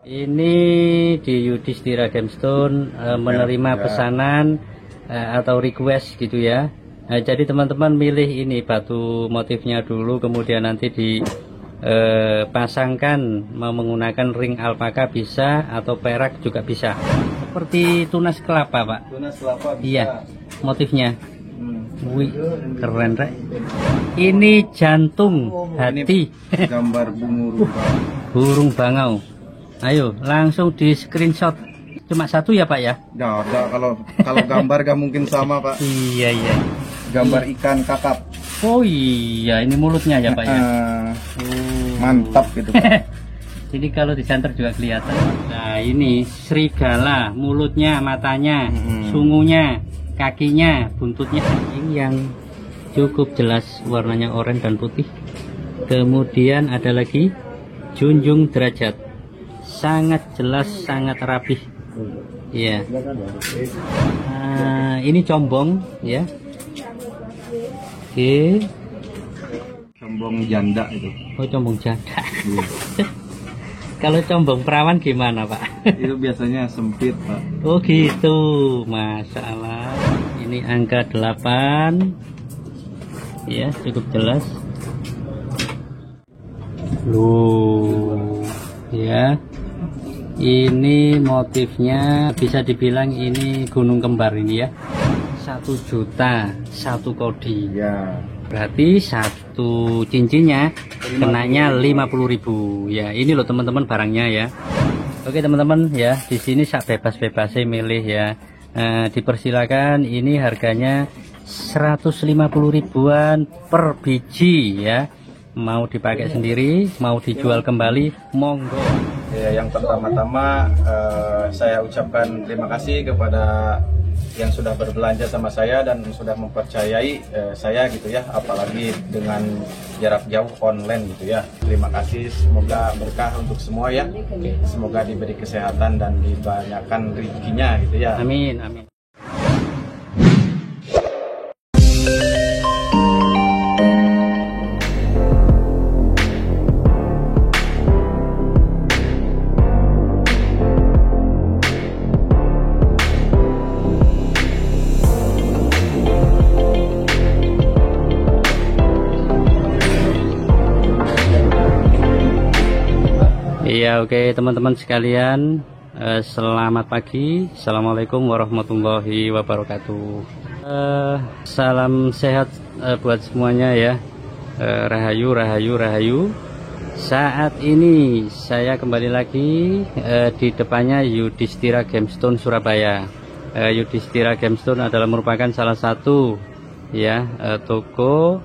Ini di Yudhistira Gemstone menerima pesanan atau request gitu ya. Jadi teman-teman milih ini batu motifnya dulu, kemudian nanti dipasangkan mau menggunakan ring alpaka bisa atau perak juga bisa. Seperti tunas kelapa, Pak. Tunas kelapa bisa. Iya, motifnya. Wih, keren, Rek. Ini jantung hati. Gambar Burung bangau. Ayo, langsung di screenshot. Cuma satu ya, Pak ya? Nah, kalau gambar gak mungkin sama, Pak. Iya. Gambar ikan kakap. Oh iya, ini mulutnya ya, Pak ya? Mantap gitu, Pak. Jadi kalau disanter juga kelihatan. Nah, ini serigala, mulutnya, matanya, sungunya, kakinya, buntutnya. Ini yang cukup jelas warnanya oranye dan putih. Kemudian ada lagi junjung derajat. Sangat jelas, sangat rapih. Iya. Ini combong ya. Oke. Combong janda itu. Oh, combong janda. Kalau combong perawan gimana, Pak? Itu biasanya sempit, Pak. Oh gitu, masalah. Ini angka 8. Ya, cukup jelas. Loh, ya. Ini motifnya bisa dibilang ini gunung kembar ini ya. 1 juta 1 kodi. Ya. Berarti satu cincinnya kenanya 50.000 ya. Ini loh teman-teman barangnya ya. Oke teman-teman ya, di sini sak bebas-bebasnya milih ya. Dipersilakan, ini harganya 150 ribuan per biji ya. Mau dipakai sendiri, mau dijual kembali, monggo. Ya, yang pertama-tama saya ucapkan terima kasih kepada yang sudah berbelanja sama saya dan sudah mempercayai saya gitu ya, apalagi dengan jarak jauh online gitu ya. Terima kasih, semoga berkah untuk semua ya. Semoga diberi kesehatan dan dibanyakan rezekinya gitu ya. Amin, amin. Ya oke teman-teman sekalian, selamat pagi. Assalamualaikum warahmatullahi wabarakatuh. Salam sehat buat semuanya ya. Rahayu, rahayu, rahayu. Saat ini saya kembali lagi di depannya Yudhistira Gemstone Surabaya. Yudhistira Gemstone adalah merupakan salah satu ya toko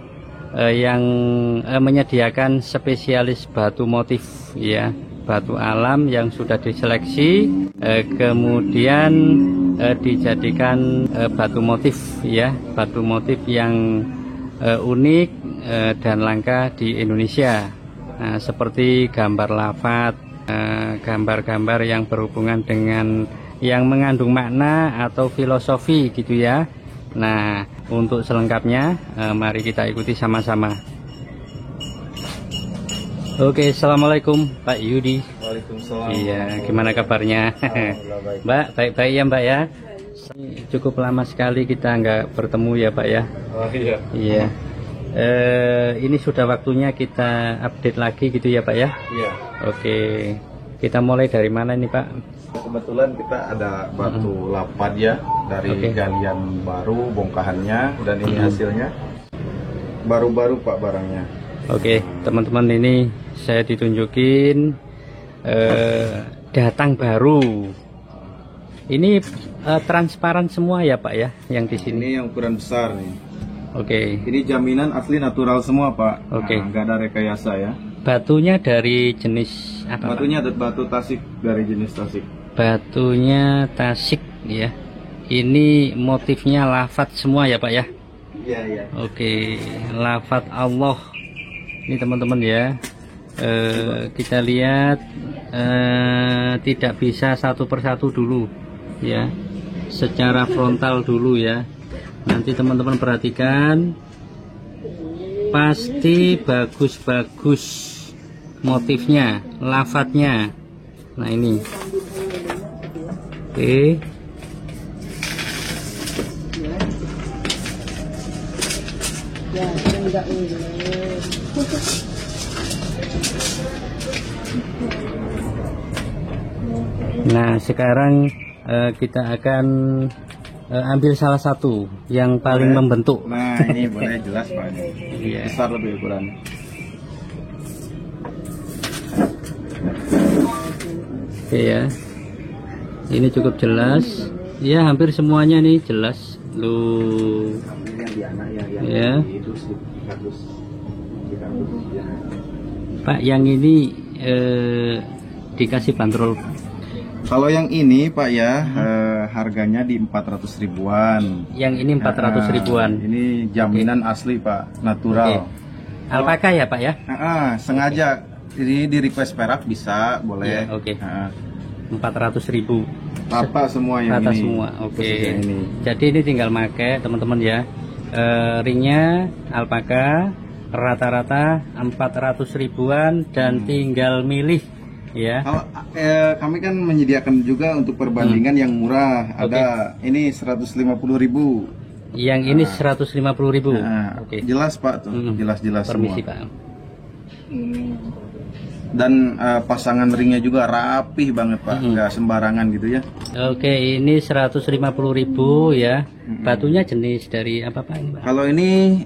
yang menyediakan spesialis batu motif ya, batu alam yang sudah diseleksi kemudian dijadikan batu motif ya, batu motif yang unik dan langka di Indonesia. Nah, seperti gambar lafat, gambar-gambar yang berhubungan dengan yang mengandung makna atau filosofi gitu ya. Nah, untuk selengkapnya mari kita ikuti sama-sama. Oke, assalamualaikum Pak Yudi. Waalaikumsalam. Iya, gimana kabarnya? Mbak, baik-baik ya Mbak ya. Cukup lama sekali kita nggak bertemu ya Pak ya. Oh, iya. Iya. Ini sudah waktunya kita update lagi gitu ya Pak ya. Iya. Oke, kita mulai dari mana nih Pak? Kebetulan kita ada batu lapad ya, dari galian baru bongkahannya, dan ini hasilnya baru-baru Pak barangnya. Oke, teman-teman, ini saya ditunjukin datang baru. Ini transparan semua ya Pak ya, yang di sini. Ini yang ukuran besar nih. Oke. Ini jaminan asli natural semua Pak. Oke. Nah, nggak ada rekayasa ya. Batunya dari jenis apa? Batunya ada batu tasik, dari jenis tasik. Batunya tasik ya. Ini motifnya lafat semua ya Pak ya. Iya iya. Oke, lafat Allah. Ini teman-teman ya. Kita lihat tidak bisa satu persatu dulu ya, secara frontal dulu ya. Nanti teman-teman perhatikan, pasti bagus-bagus motifnya, lafadznya. Nah ini. Oke. Nah sekarang kita akan ambil salah satu yang paling membentuk. Nah ini boleh jelas Pak. Iya. Besar lebih ukuran. Oke ya. Ini cukup jelas. Ya hampir semuanya nih jelas. Lu. Ya. Pak yang ini dikasih bandrol. Kalau yang ini Pak ya harganya di 400 ribuan. Yang ini 400 ribuan. Ini jaminan asli Pak, natural. Alpaka ya Pak ya? Sengaja ini di request perak bisa, boleh. Ya, oke. 400.000. Rata semua yang Rata ini. semua. Oke. Ini. Jadi ini tinggal pakai teman-teman ya. Ringnya alpaka rata-rata 400 ribuan dan tinggal milih ya. Kalau kami kan menyediakan juga untuk perbandingan yang murah. Ada ini 150.000. Yang ini 150.000. Oke. Jelas Pak tuh, jelas-jelas semua. Permisi Pak. Dan pasangan ringnya juga rapih banget Pak, nggak sembarangan gitu ya. Oke, ini 150.000 ya. Batunya jenis dari apa Pak ini Pak? Kalau ini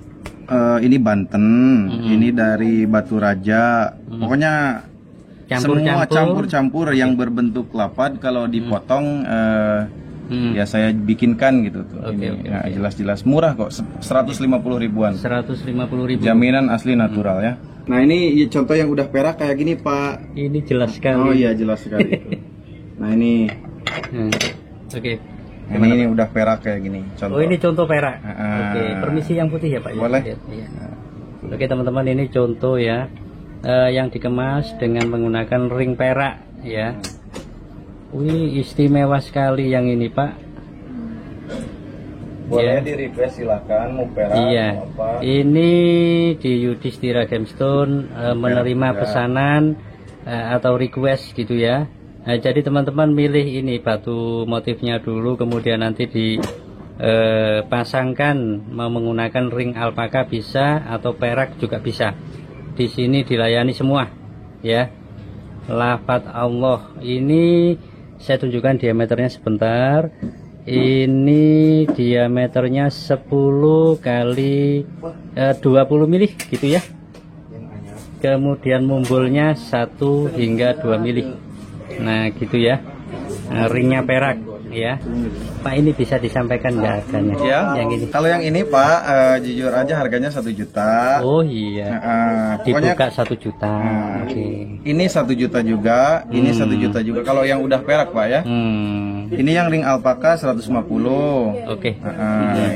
Banten, ini dari Batu Raja. Pokoknya semua campur-campur yang berbentuk lapad. Kalau dipotong ya saya bikinkan gitu tuh. Jelas-jelas murah kok, 150 ribuan. 150.000. Jaminan asli natural ya. Nah ini contoh yang udah perak kayak gini Pak. Ini jelas sekali. Oh iya jelas sekali. Nah ini. Oke. Ini udah perak kayak gini. Contoh. Oh ini contoh perak. Oke. Permisi yang putih ya Pak. Boleh. Ya. Oke teman-teman, ini contoh ya. Yang dikemas dengan menggunakan ring perak ya. Wih istimewa sekali yang ini Pak. Boleh di request silakan mau perak mau apa. Ini di Yudhistira Gemstone menerima pesanan atau request gitu ya. Jadi teman-teman milih ini batu motifnya dulu, kemudian nanti dipasangkan mau menggunakan ring alpaka bisa atau perak juga bisa. Di sini dilayani semua ya. Lafaz Allah ini saya tunjukkan diameternya sebentar. Ini diameternya 10 kali 20 mili gitu ya. Kemudian mumbulnya 1 hingga 2 mili. Nah gitu ya. Ringnya perak ya. Pak ini bisa disampaikan nggak harganya? Ya. Yang ini. Kalau yang ini Pak jujur aja harganya 1 juta. Oh iya. Pokoknya dibuka 1 juta. Oke. Ini 1 juta juga. Ini 1 juta juga. Kalau yang udah perak Pak ya. Ini yang ring alpaka 150. Oke.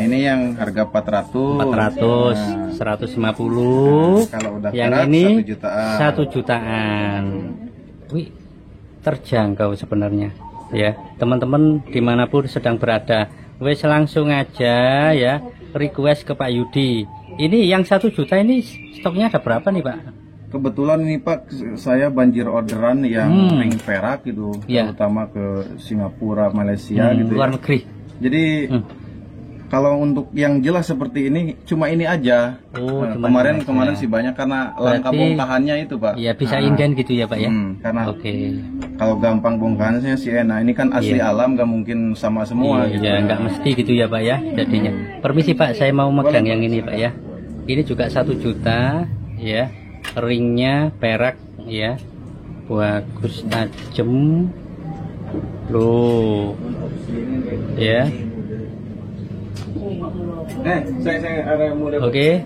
Ini yang harga 400. 150. Kalau udah yang perak, ini 1 jutaan. 1 jutaan. Wih, terjangkau sebenarnya. Ya, teman-teman dimanapun sedang berada, wes langsung aja ya request ke Pak Yudi. Ini yang 1 juta ini stoknya ada berapa nih Pak? Kebetulan ini Pak saya banjir orderan yang ring perak gitu, terutama ke Singapura, Malaysia gitu luar ya. negeri. Jadi kalau untuk yang jelas seperti ini cuma ini aja. Kemarin sih banyak karena langka bongkahannya itu Pak. Iya bisa inden gitu ya Pak ya. Karena kalau gampang bongkahannya sih enak. Ini kan asli alam, gak mungkin sama semua. Iya, gitu. Nggak mesti gitu ya Pak ya jadinya. Permisi Pak, saya mau megang yang ini Pak ya. Ini juga 1 juta ya. Ringnya perak ya. Bagus tajam. Loh. Ya. Oke.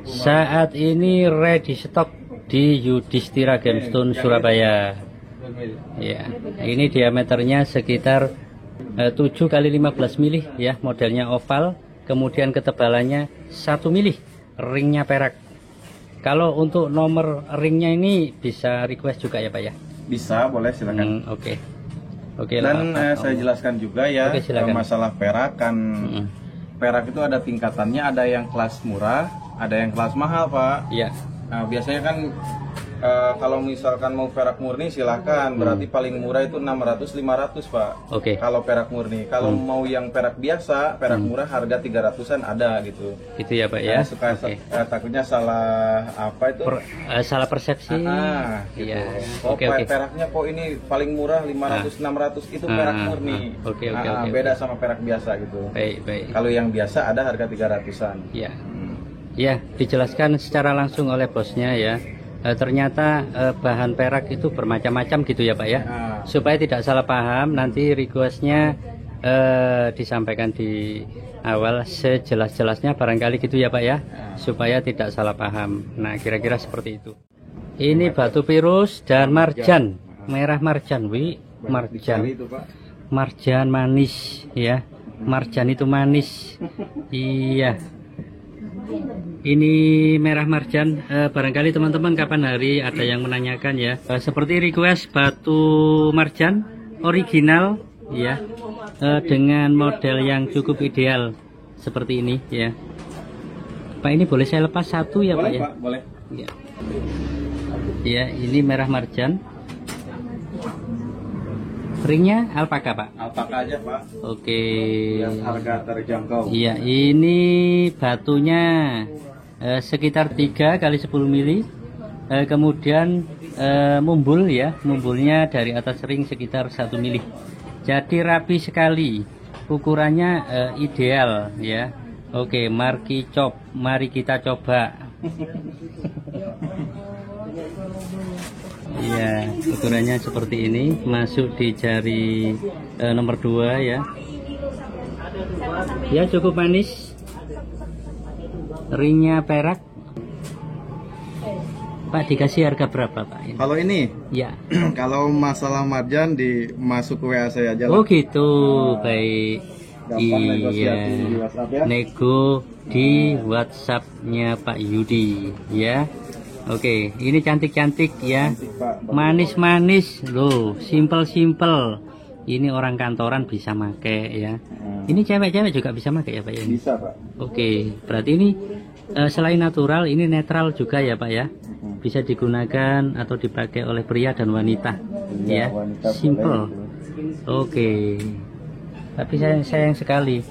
Saat ini ready stock di Yudhistira Gemstone Surabaya. Ya, ini diameternya sekitar 7 kali 15 mili ya, modelnya oval, kemudian ketebalannya 1 mili, ringnya perak. Kalau untuk nomor ringnya ini bisa request juga ya Pak ya? Bisa, boleh silakan. Oke. Dan saya jelaskan juga ya masalah perak kan. Perak itu ada tingkatannya, ada yang kelas murah, ada yang kelas mahal Pak. Iya. Nah biasanya kan Kalau misalkan mau perak murni silahkan, berarti paling murah itu 600-500 Pak. Oke. Kalau perak murni, kalau mau yang perak biasa, perak murah harga 300-an ada gitu. Gitu ya Pak ya. Suka takutnya salah apa itu? Salah persepsi. Gitu. Iya. Oke. Peraknya kok ini paling murah 500-600 itu perak murni. Oke. Beda sama perak biasa gitu. Baik. Kalau yang biasa ada harga 300-an. Iya. Ya, dijelaskan secara langsung oleh bosnya ya. Ternyata bahan perak itu bermacam-macam gitu ya Pak ya. Supaya tidak salah paham, nanti requestnya disampaikan di awal sejelas-jelasnya barangkali gitu ya Pak ya, supaya tidak salah paham. Nah, kira-kira seperti itu. Ini batu pirus dan marjan, merah marjan, marjan manis ya. Marjan itu manis. Iya. Ini merah marjan. Barangkali teman-teman kapan hari ada yang menanyakan ya. Seperti request batu marjan original ya, dengan model yang cukup ideal seperti ini ya. Pak, ini boleh saya lepas satu ya boleh, Pak ya? Pak, boleh. Ya. Ya, ini merah marjan. Ringnya alpaka Pak? Alpaka aja Pak. Oke. Yang harga terjangkau. Iya, ini batunya sekitar 3 kali 10 mili. Kemudian mumbul ya, mumbulnya dari atas ring sekitar 1 mili. Jadi rapi sekali. Ukurannya ideal ya. Oke, mari kita coba. Iya, ukurannya seperti ini, masuk di jari nomor 2 ya. Ya, cukup manis. Ringnya perak. Pak, dikasih harga berapa Pak ini? Kalau ini? Ya. Kalau masalah marjan masuk ke WA saya aja. Oh gitu, baik. Iya. Di WhatsApp ya. Nego di WhatsApp-nya Pak Yudi ya. Oke, ini cantik-cantik ya, manis-manis loh, simple-simple. Ini orang kantoran bisa make ya. Ini cewek-cewek juga bisa make ya Pak ya? Bisa Pak. Oke, berarti ini selain natural, ini netral juga ya Pak ya? Bisa digunakan atau dipakai oleh pria dan wanita ya, simple. Oke, tapi sayang sekali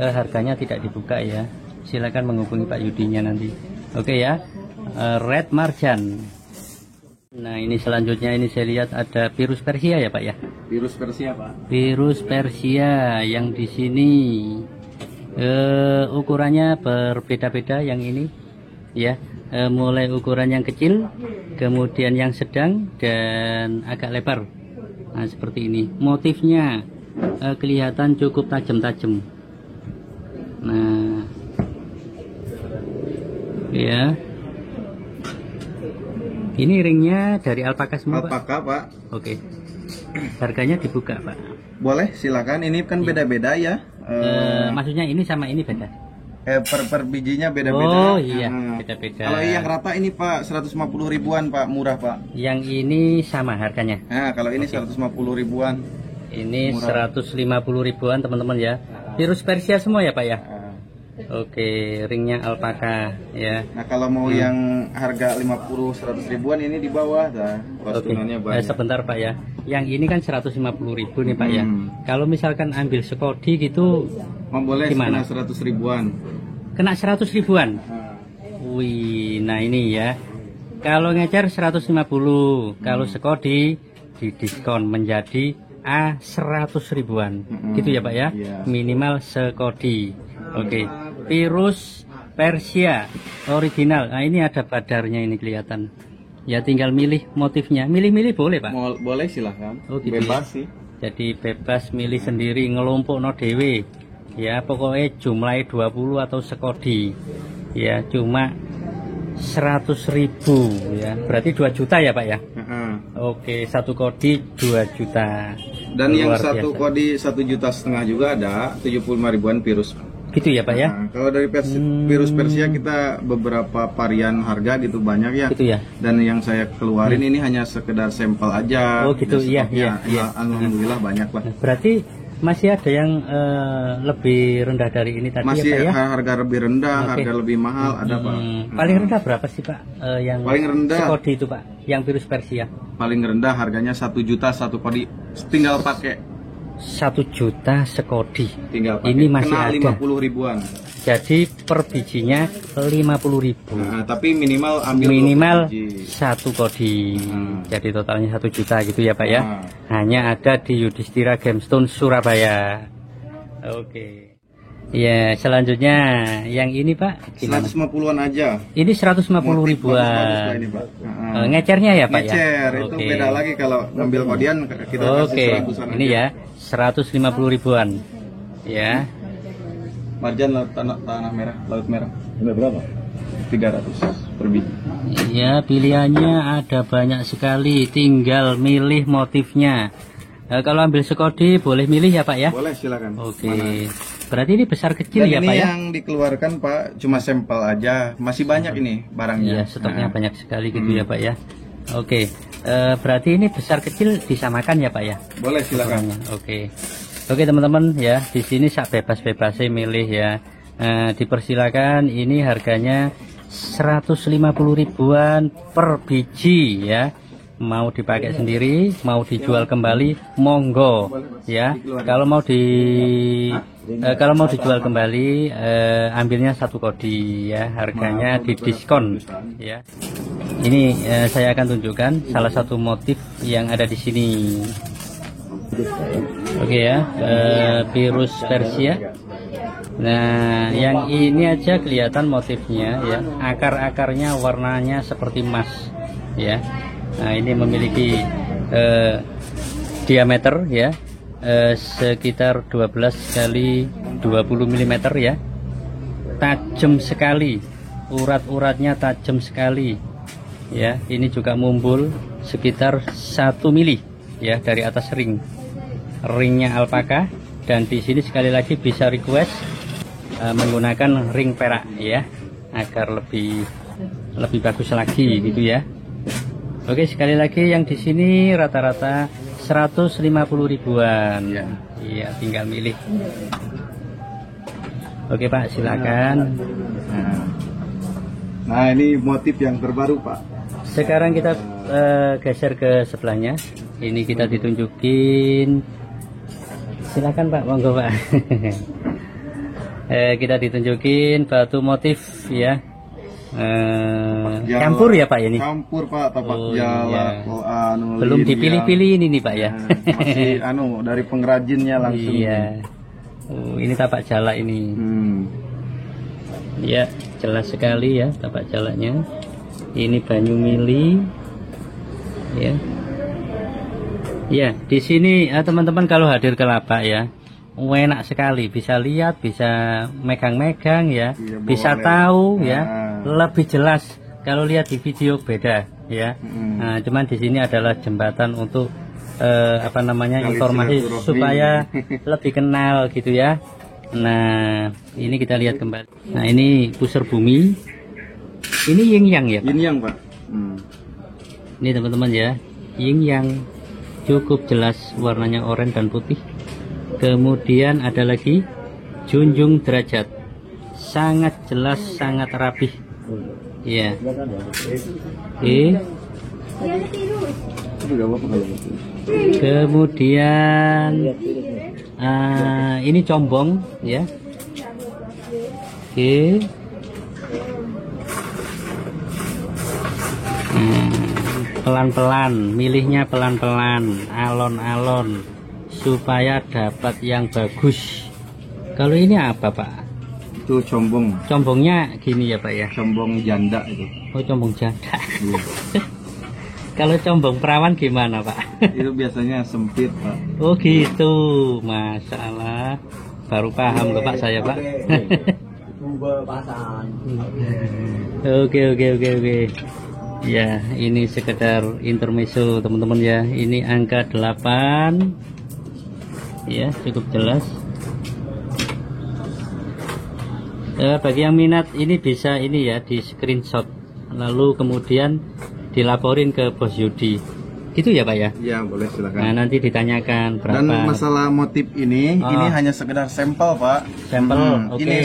harganya tidak dibuka ya. Silakan menghubungi Pak Yudinya nanti. Oke ya. Red marjan. Nah, ini selanjutnya ini saya lihat ada virus Persia ya Pak ya? Virus Persia Pak. Virus Persia yang di sini ukurannya berbeda-beda yang ini ya. Mulai ukuran yang kecil, kemudian yang sedang dan agak lebar. Nah, seperti ini. Motifnya kelihatan cukup tajam-tajam. Nah, ya. Ini ringnya dari alpaka semua Alpaka Pak. Oke. Harganya dibuka Pak? Boleh, silakan. Ini kan beda-beda ya. Maksudnya ini sama ini beda? Per bijinya beda-beda. Oh iya, beda-beda. Kalau yang rata ini Pak 150 ribuan Pak, murah Pak. Yang ini sama harganya? Nah, kalau ini 150 ribuan. Ini murah. 150 ribuan teman-teman ya. Virus Persia semua ya Pak ya? Oke, ringnya alpaka ya. Nah, kalau mau yang harga 50-100 ribuan ini di bawah dah. Postingannya banyak. Sebentar Pak ya. Yang ini kan 150 ribu nih Pak ya. Kalau misalkan ambil sekodi gitu boleh gimana? 100 ribuan. Kena 100 ribuan. Wih, nah ini ya. Kalau ngecer 150, kalau sekodi didiskon menjadi 100 ribuan. Gitu ya Pak ya. Minimal sekodi. Oke. Virus Persia original. Nah, ini ada badarnya ini kelihatan. Ya tinggal milih motifnya. Milih-milih boleh Pak? Boleh silahkan. Oh, gitu bebas ya? sih. Jadi bebas milih sendiri, ngelompok no dewe. Ya pokoknya jumlahnya 20 atau sekodi. Ya cuma 100 ribu ya. Berarti 2 juta ya Pak ya? Oke, satu kodi 2 juta. Dan yang satu kodi 1,5 juta juga ada, 75 ribuan virus. Gitu ya Pak ya? Nah, kalau dari virus Persia kita beberapa varian harga gitu banyak ya. Gitu ya. Dan yang saya keluarin ini hanya sekedar sampel aja. Oh gitu, iya. Alhamdulillah banyak lah. Berarti Masih ada yang lebih rendah dari ini tadi Masih ya Pak ya? harga lebih rendah, Oke. harga lebih mahal ada Pak. Paling rendah berapa sih Pak? Yang Paling rendah. sekodi itu Pak, yang virus Persia. Paling rendah harganya 1 juta satu kodi, tinggal pakai. 1 juta sekodi. Tinggal pakai. Ini masih Kena ada. 50 ribuan. Jadi per bijinya 50.000. Nah, tapi minimal ambil Minimal 20 biji. 1 kodi. Jadi totalnya 1 juta gitu ya Pak ya. Nah. Hanya ada di Yudhistira Gemstone Surabaya. Oke. Ya, selanjutnya yang ini Pak gimana? 150-an aja. Ini 150 Motif ribuan. bagus-bagus lah ini, Pak. Ngecernya ya Pak Ngecer, ya? itu Oke. beda lagi kalau ngambil kodian kita Oke, kasih 100-an ini aja. ya 150 ribuan. Ya. Marjan tanah merah, laut merah. Ini berapa? 300 per biji. Ya, pilihannya ada banyak sekali, tinggal milih motifnya. Kalau ambil sekodi boleh milih ya Pak ya? Boleh silakan. Oke. Mana? Berarti ini besar kecil Dan ya ini Pak ya? yang dikeluarkan Pak cuma sampel aja, masih banyak ini barangnya. Iya, stoknya Nah, banyak sekali gitu ya Pak ya. Oke. Berarti ini besar kecil disamakan ya Pak ya? boleh silakan. Oke. Oke teman-teman ya, di sini sak bebas-bebasnya milih ya. Dipersilakan, ini harganya 150 ribuan per biji ya. Mau dipakai sendiri, mau dijual kembali, monggo ya. Kalau mau dijual kembali, ambilnya 1 kodi ya. Harganya didiskon ya. Ini saya akan tunjukkan salah satu motif yang ada di sini. Oke ya, virus Persia. Nah, yang ini aja kelihatan motifnya ya. Akar-akarnya warnanya seperti emas ya. Nah, ini memiliki diameter ya, sekitar 12 kali 20 mm ya. Tajam sekali, urat-uratnya tajam sekali ya. Ini juga mumbul sekitar 1 mili ya dari atas ringnya alpaka. Dan di sini sekali lagi bisa request menggunakan ring perak ya, agar lebih bagus lagi gitu ya. Oke, sekali lagi yang di sini rata-rata 150 ribuan ya. Iya, tinggal milih. Oke Pak, silakan. Nah, ini motif yang terbaru Pak. Sekarang kita geser ke sebelahnya. Ini kita ditunjukin. Silakan Pak, monggo Pak. Kita ditunjukin batu motif ya. Campur ya Pak ini? Campur Pak, tapak Oh, jala. iya. Belum dipilih-pilih ini nih Pak ya. Masih dari pengrajinnya langsung. Iya. Oh, ini tapak jala ini. Ya, jelas sekali ya tapak jalanya. Ini banyu mili. Ya. Ya, di sini teman-teman kalau hadir ke Lapak ya, enak sekali, bisa lihat, bisa megang-megang ya, Iya, bisa boleh. tahu ya, Nah. lebih jelas. Kalau lihat di video beda ya. Nah, cuman di sini adalah jembatan untuk Kali informasi silaturahmi. supaya lebih kenal gitu ya. Nah, ini kita lihat kembali. Nah, ini pusar bumi. Ini yin yang ya Pak? Yin yang Pak. Ini teman-teman ya, yin yang cukup jelas warnanya oranye dan putih. Kemudian ada lagi junjung derajat, sangat jelas, sangat rapih ya. Oke. Kemudian ini combong ya. Oke. Pelan-pelan, milihnya pelan-pelan, alon-alon supaya dapat yang bagus. Kalau ini apa Pak? Itu combong. Combongnya gini ya Pak ya? Combong janda itu. Oh, combong janda. Kalau combong perawan gimana Pak? Itu biasanya sempit Pak. Oh gitu, masalah. Baru paham loh Pak saya Pak. Oke. Ya, ini sekedar intermezzo teman-teman ya. Ini angka 8. Ya, cukup jelas. Bagi yang minat ini bisa ini ya, di screenshot. Lalu kemudian dilaporin ke Bos Yudi. gitu ya Pak ya? Iya, boleh silakan. Nah, nanti ditanyakan berapa. Dan masalah motif ini hanya sekedar sampel Pak. Sampel, oke. Ini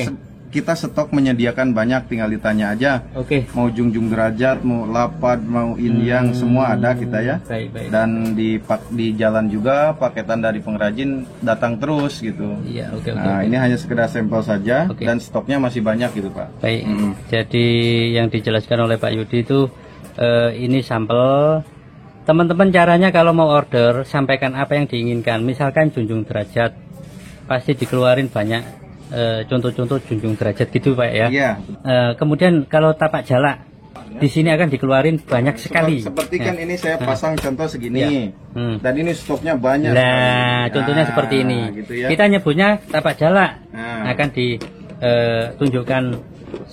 kita stok menyediakan banyak, tinggal ditanya aja. Oke. Mau junjung derajat, mau lapad, mau inyang, semua ada kita ya. Baik. Dan di jalan juga paketan dari pengrajin datang terus gitu. Iya, oke. Nah, ini hanya sekedar sampel saja Oke. dan stoknya masih banyak gitu Pak. Baik. Jadi yang dijelaskan oleh Pak Yudi itu ini sampel. Teman-teman caranya kalau mau order sampaikan apa yang diinginkan. Misalkan junjung derajat, pasti dikeluarin banyak contoh-contoh junjung derajat gitu Pak ya. Iya. Kemudian kalau tapak jalak di sini akan dikeluarin banyak sekali. Seperti kan ini saya pasang contoh segini. Iya. Dan ini stoknya banyak. Nah, contohnya seperti ini. Gitu ya. Kita nyebutnya tapak jalak. Nah. Akan ditunjukkan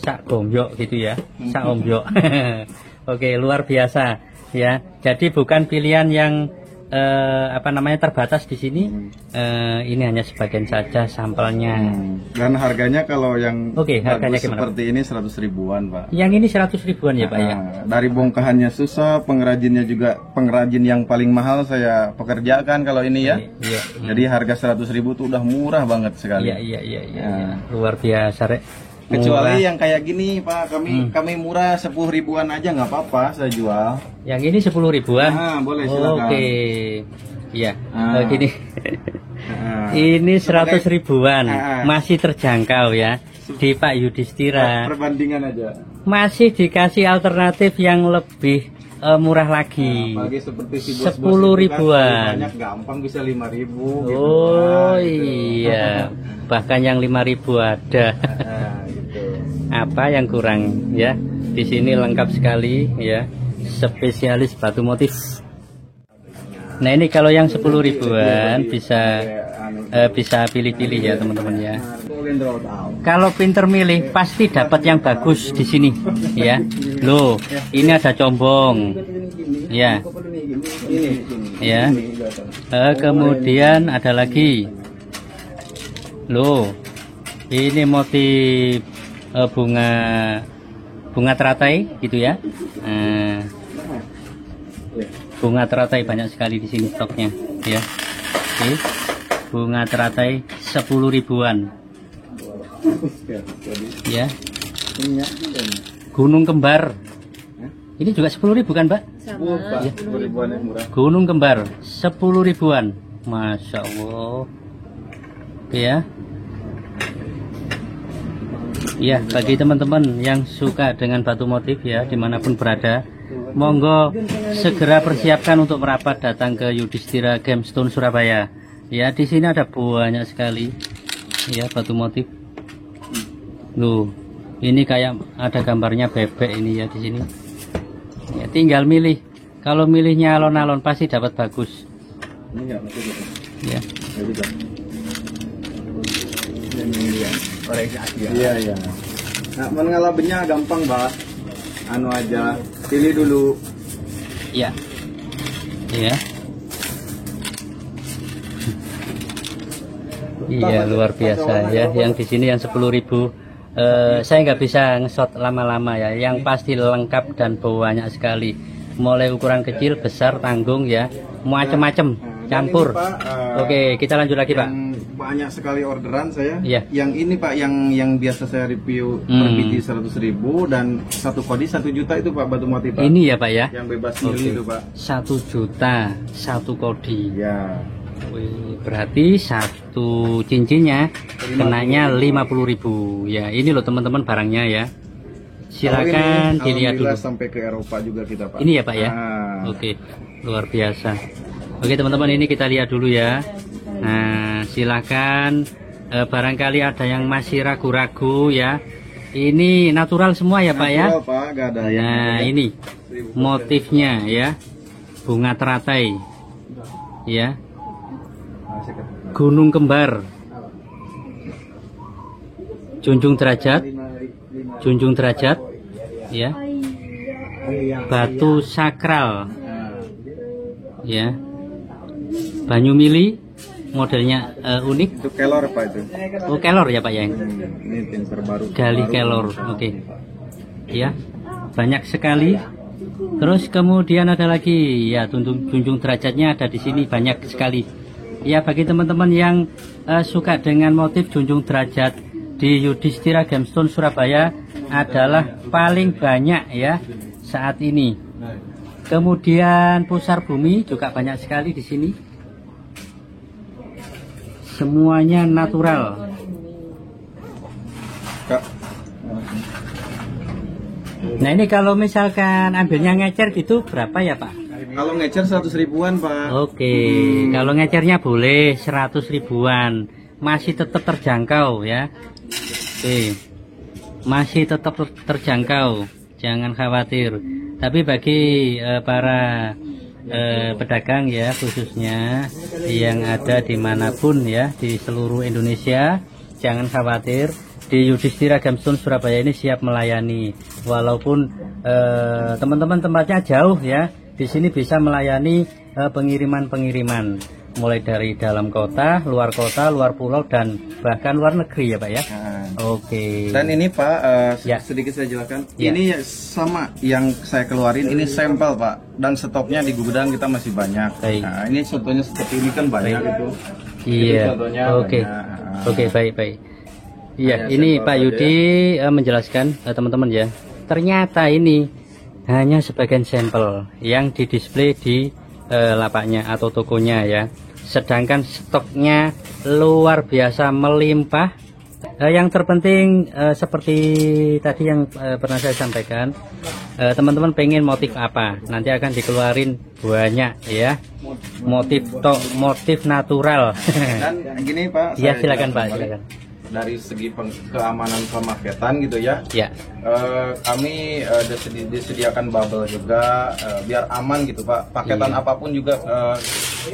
sak gombyok gitu ya. Sak ombyok. Oke, luar biasa ya. Jadi bukan pilihan yang terbatas di sini. Ini hanya sebagian saja sampelnya. Dan harganya kalau yang harganya bagus gimana? Seperti ini 100 ribuan Pak. Yang ini 100 ribuan ya Pak ya. Dari bongkahannya susah, pengrajinnya juga pengrajin yang paling mahal saya pekerjakan kalau ini ya. Iya. Jadi harga 100 ribu tuh udah murah banget sekali. Iya. Luar biasa Rek. Kecuali yang kayak gini Pak, kami murah 10 ribuan aja nggak apa-apa saya jual. Yang ini 10 ribuan. Boleh silakan. Oke. Iya. Gini. Ini 100 ribuan. Masih terjangkau ya. Di Pak Yudhistira. Perbandingan aja. Masih dikasih alternatif yang lebih murah lagi. Apalagi seperti si 10 ribuan. Banyak gampang bisa 5 ribu. Gitu. Iya. Bahkan yang 5.000 ada. Apa yang kurang ya? Di sini lengkap sekali ya. Spesialis batu motif. Nah, ini kalau yang 10 ribuan bisa pilih-pilih ya teman-teman ya. Kalau pinter milih pasti dapat yang bagus di sini ya. Loh, ini ada combong. Ya. Ya. Kemudian ada lagi. Loh, ini motif bunga teratai gitu ya. Bunga teratai banyak sekali di sini stoknya ya. Oke. Bunga teratai 10 ribuan. Ya. Gunung kembar. Ini juga 10 ribu kan, Mbak? Sama. Ya. 10 ribuan yang murah. Gunung kembar 10 ribuan. Masya Allah. Ya. Ya, bagi teman-teman yang suka dengan batu motif ya, dimanapun berada, monggo segera persiapkan untuk merapat datang ke Yudhistira Gemstone Surabaya. Ya, di sini ada banyak sekali ya batu motif. Loh, ini kayak ada gambarnya bebek ini ya di sini. Ya, tinggal milih. Kalau milihnya alon-alon pasti dapat bagus. Ini enggak masuk gitu. Ya. Ya gitu. Iya. Nah, mengalaminya gampang, Mbak. Anu aja, pilih dulu. Ya. Iya. Iya, luar biasa ya. Yang di sini yang 10.000. Saya nggak bisa nge-shot lama-lama ya. Yang pasti lengkap dan banyak sekali. Mulai ukuran kecil, besar, tanggung ya. Macam-macam, campur. Ini, Pak, Oke, kita lanjut lagi, Pak. Banyak sekali orderan saya. Iya. Yang ini Pak, yang biasa saya review per biji 100.000 dan 1 kodi 1 juta itu Pak batu motif Pak. Ini ya Pak ya. Yang bebas milih itu Pak. 1 juta 1 kodi. Ya. Wih, berarti satu cincinnya kenanya 50.000 ya. Ini loh teman-teman barangnya ya. Silakan dilihat dulu. Sampai ke Eropa juga kita Pak. Ini ya Pak ya. Oke, luar biasa. Oke teman-teman, ini kita lihat dulu ya. Nah, silakan. Barangkali ada yang masih ragu-ragu ya. Ini natural semua ya Pak ya. Natural Pak, gak ada yang Nah, ini motifnya ya. Bunga teratai. Ya. Gunung kembar. Junjung derajat. Junjung derajat. Ya. Batu sakral. Ya. Banyu mili. Modelnya unik. Itu kelor Pak itu. Oh, kelor ya Pak ya. Ini tim terbaru. Gali kelor. Oke. Ya. Banyak sekali Terus kemudian ada lagi ya, junjung derajatnya ada di sini banyak sekali. Ya, bagi teman-teman yang suka dengan motif junjung derajat di Yudhistira Gemstone Surabaya adalah paling banyak ya saat ini. Kemudian pusar bumi juga banyak sekali di sini. Semuanya natural. Nah, ini kalau misalkan ambilnya ngecer gitu berapa ya Pak? Kalau ngecer 100 ribuan Pak. Oke, kalau ngecernya boleh 100 ribuan, masih tetap terjangkau ya. Oke, masih tetap terjangkau, jangan khawatir. Tapi bagi para pedagang ya, khususnya yang ada dimanapun ya di seluruh Indonesia, jangan khawatir. Di Yudhistira Gemstone Surabaya ini siap melayani, walaupun teman-teman tempatnya jauh ya, di sini bisa melayani pengiriman-pengiriman mulai dari dalam kota, luar pulau, dan bahkan luar negeri ya Pak ya. Oke. Dan ini Pak, ya. sedikit saya jelaskan. Ya. Ini sama yang saya keluarin, ini sampel Pak, dan stoknya di gudang kita masih banyak. Baik. Nah, ini contohnya seperti ini kan banyak itu. Iya. Oke. Oke, baik. Iya, ini Pak Yudi menjelaskan teman-teman ya. Ternyata ini hanya sebagian sampel yang didisplay di lapaknya atau tokonya ya. Sedangkan stoknya luar biasa melimpah. Yang terpenting seperti tadi yang pernah saya sampaikan, teman-teman pengen motif apa, nanti akan dikeluarin banyak ya. Motif natural. Dan gini Pak. Ya silakan Pak, silakan. Dari segi keamanan pemaketan gitu ya, kami disediakan bubble juga biar aman gitu Pak. Paketan apapun juga,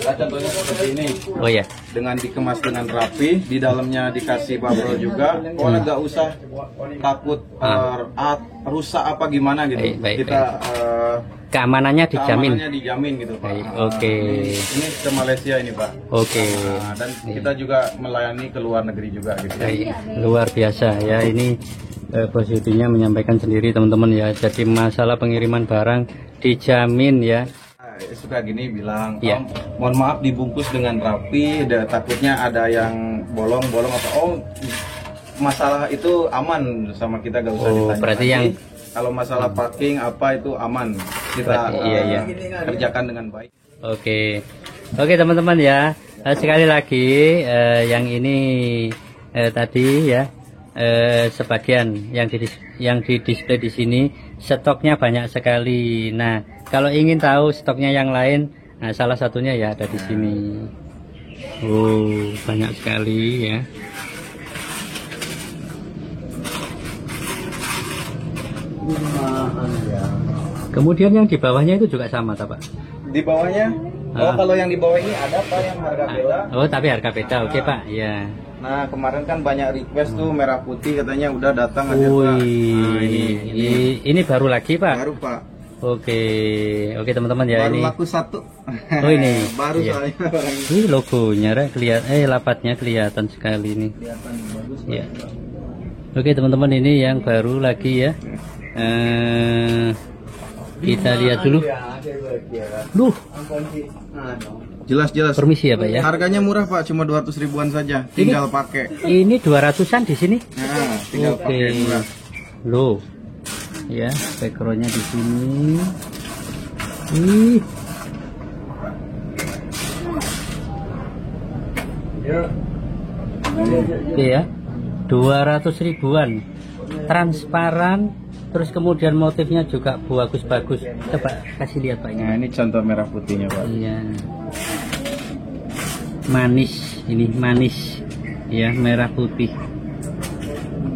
contohnya seperti ini. Oh ya. Dengan dikemas dengan rapi, di dalamnya dikasih bubble juga. Pokoknya nggak usah takut rusak apa gimana gitu. Kita keamanannya dijamin. Keamanannya dijamin gitu Pak. Oke. Ini ke Malaysia ini Pak. Oke. Dan kita juga melayani ke luar negeri juga gitu. Luar biasa ya, ini Bos Yudinya menyampaikan sendiri teman-teman ya. Jadi masalah pengiriman barang dijamin ya. Suka gini bilang, mohon maaf dibungkus dengan rapi, takutnya ada yang bolong-bolong atau masalah itu aman sama kita, gak usah ditanya. Berarti yang kalau masalah packing apa itu aman, kita kerjakan dengan baik. Oke teman-teman ya, sekali lagi yang ini tadi ya, sebagian yang di display di sini stoknya banyak sekali. Nah, kalau ingin tahu stoknya yang lain, nah salah satunya ya ada di sini. Banyak sekali ya. Kemudian yang di bawahnya itu juga sama, Pak? Di bawahnya? Kalau yang di bawah ini ada Pak yang harga beda. Tapi harga beda, oke Pak. Ya. Nah, kemarin kan banyak request tuh merah putih, katanya udah datang aja Pak. Ini baru lagi Pak? Baru Pak. Oke teman-teman ya, baru ini. Baru laku satu. Ini. Baru soalnya. Ini logonya lapatnya kelihatan sekali ini. Kelihatan bagus. Ya. Oke teman-teman, ini yang baru lagi ya. Kita lihat dulu. Jelas. Permisi ya Pak ya. Harganya murah Pak, cuma 200 ribuan saja. Tinggal pakai. Ini 200-an di sini. Nah, tinggal pakai murah. Loh. Ya, backgroundnya di sini. Oke ya. 200 ribuan. Transparan. Terus kemudian motifnya juga bagus-bagus. Coba kasih lihat Pak. Nah, ini contoh merah putihnya Pak. Iya. Manis, ini manis. Ya, merah putih.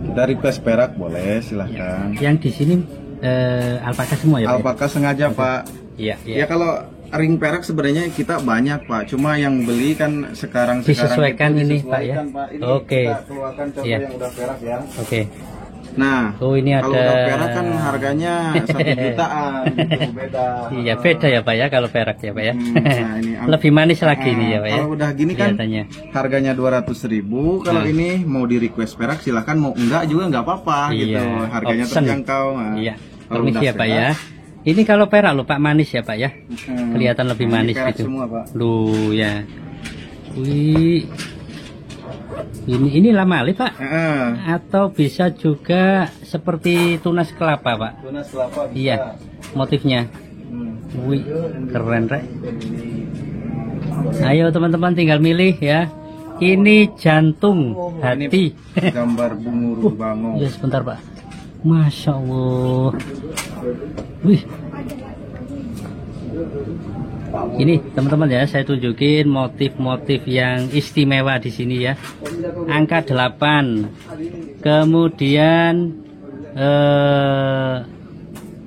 Kita request perak boleh, silahkan. Yang di sini alpaka semua ya Pak? Alpaka sengaja Pak. Iya. Ya kalau ring perak sebenarnya kita banyak Pak. Cuma yang beli kan sekarang disesuaikan ini Pak ya. Oke. Kita keluarkan contoh yang udah perak ya. Oke. Nah, ini kalau ada udah perak kan harganya 1 jutaan gitu, beda. Iya, beda ya Pak ya kalau perak ya Pak ya. Nah, ini lebih manis lagi nih ya Pak ya. Kalau udah gini kan harganya 200 ribu. Kalau ini mau di request perak silahkan, mau enggak juga nggak apa-apa gitu. Harganya terjangkau. Iya. Permisi ya Pak ya. Ini kalau perak loh Pak, manis ya Pak ya. Kelihatan lebih manis perak gitu. semua, Pak. Loh ya. Wih. Ini lamali Pak. Atau bisa juga seperti tunas kelapa Pak. Tunas kelapa bisa. Iya. Motifnya. Wih, keren Rek. Ayo teman-teman tinggal milih ya. Ini jantung hati. Gambar bungur bango. Ya sebentar Pak. Masya Allah. Wih. Ini teman-teman ya, saya tunjukin motif-motif yang istimewa di sini ya. Angka 8. Kemudian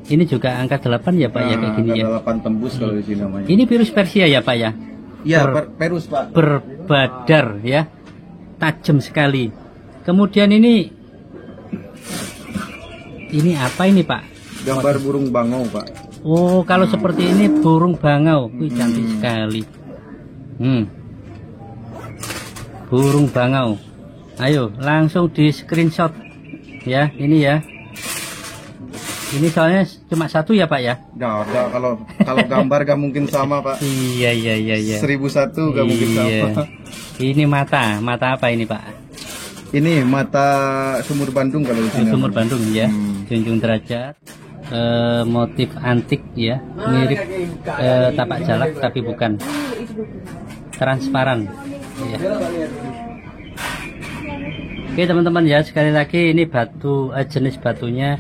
ini juga angka 8 ya Pak ya, kayak gini ya. Angka 8 tembus kalau di sini namanya. Ini virus Persia ya Pak ya. Iya, Perus Pak. Berbadar ya. Tajam sekali. Kemudian ini apa ini Pak? Gambar burung bangau Pak. Oh, kalau seperti ini burung bangau. Wih, cantik sekali. Burung bangau. Ayo, langsung di screenshot. Ya, ini ya. Ini soalnya cuma satu ya Pak ya? Nggak ada, kalau gambar gak mungkin sama Pak. Iya. 1001 gak mungkin sama. Ini mata apa ini Pak? Ini mata sumur Bandung kalau di sini. Sumur Bandung ya. Junjung Derajat. Motif antik ya, mirip tapak jalak tapi bukan. Transparan. Ya. Oke teman-teman ya, sekali lagi ini batu jenis batunya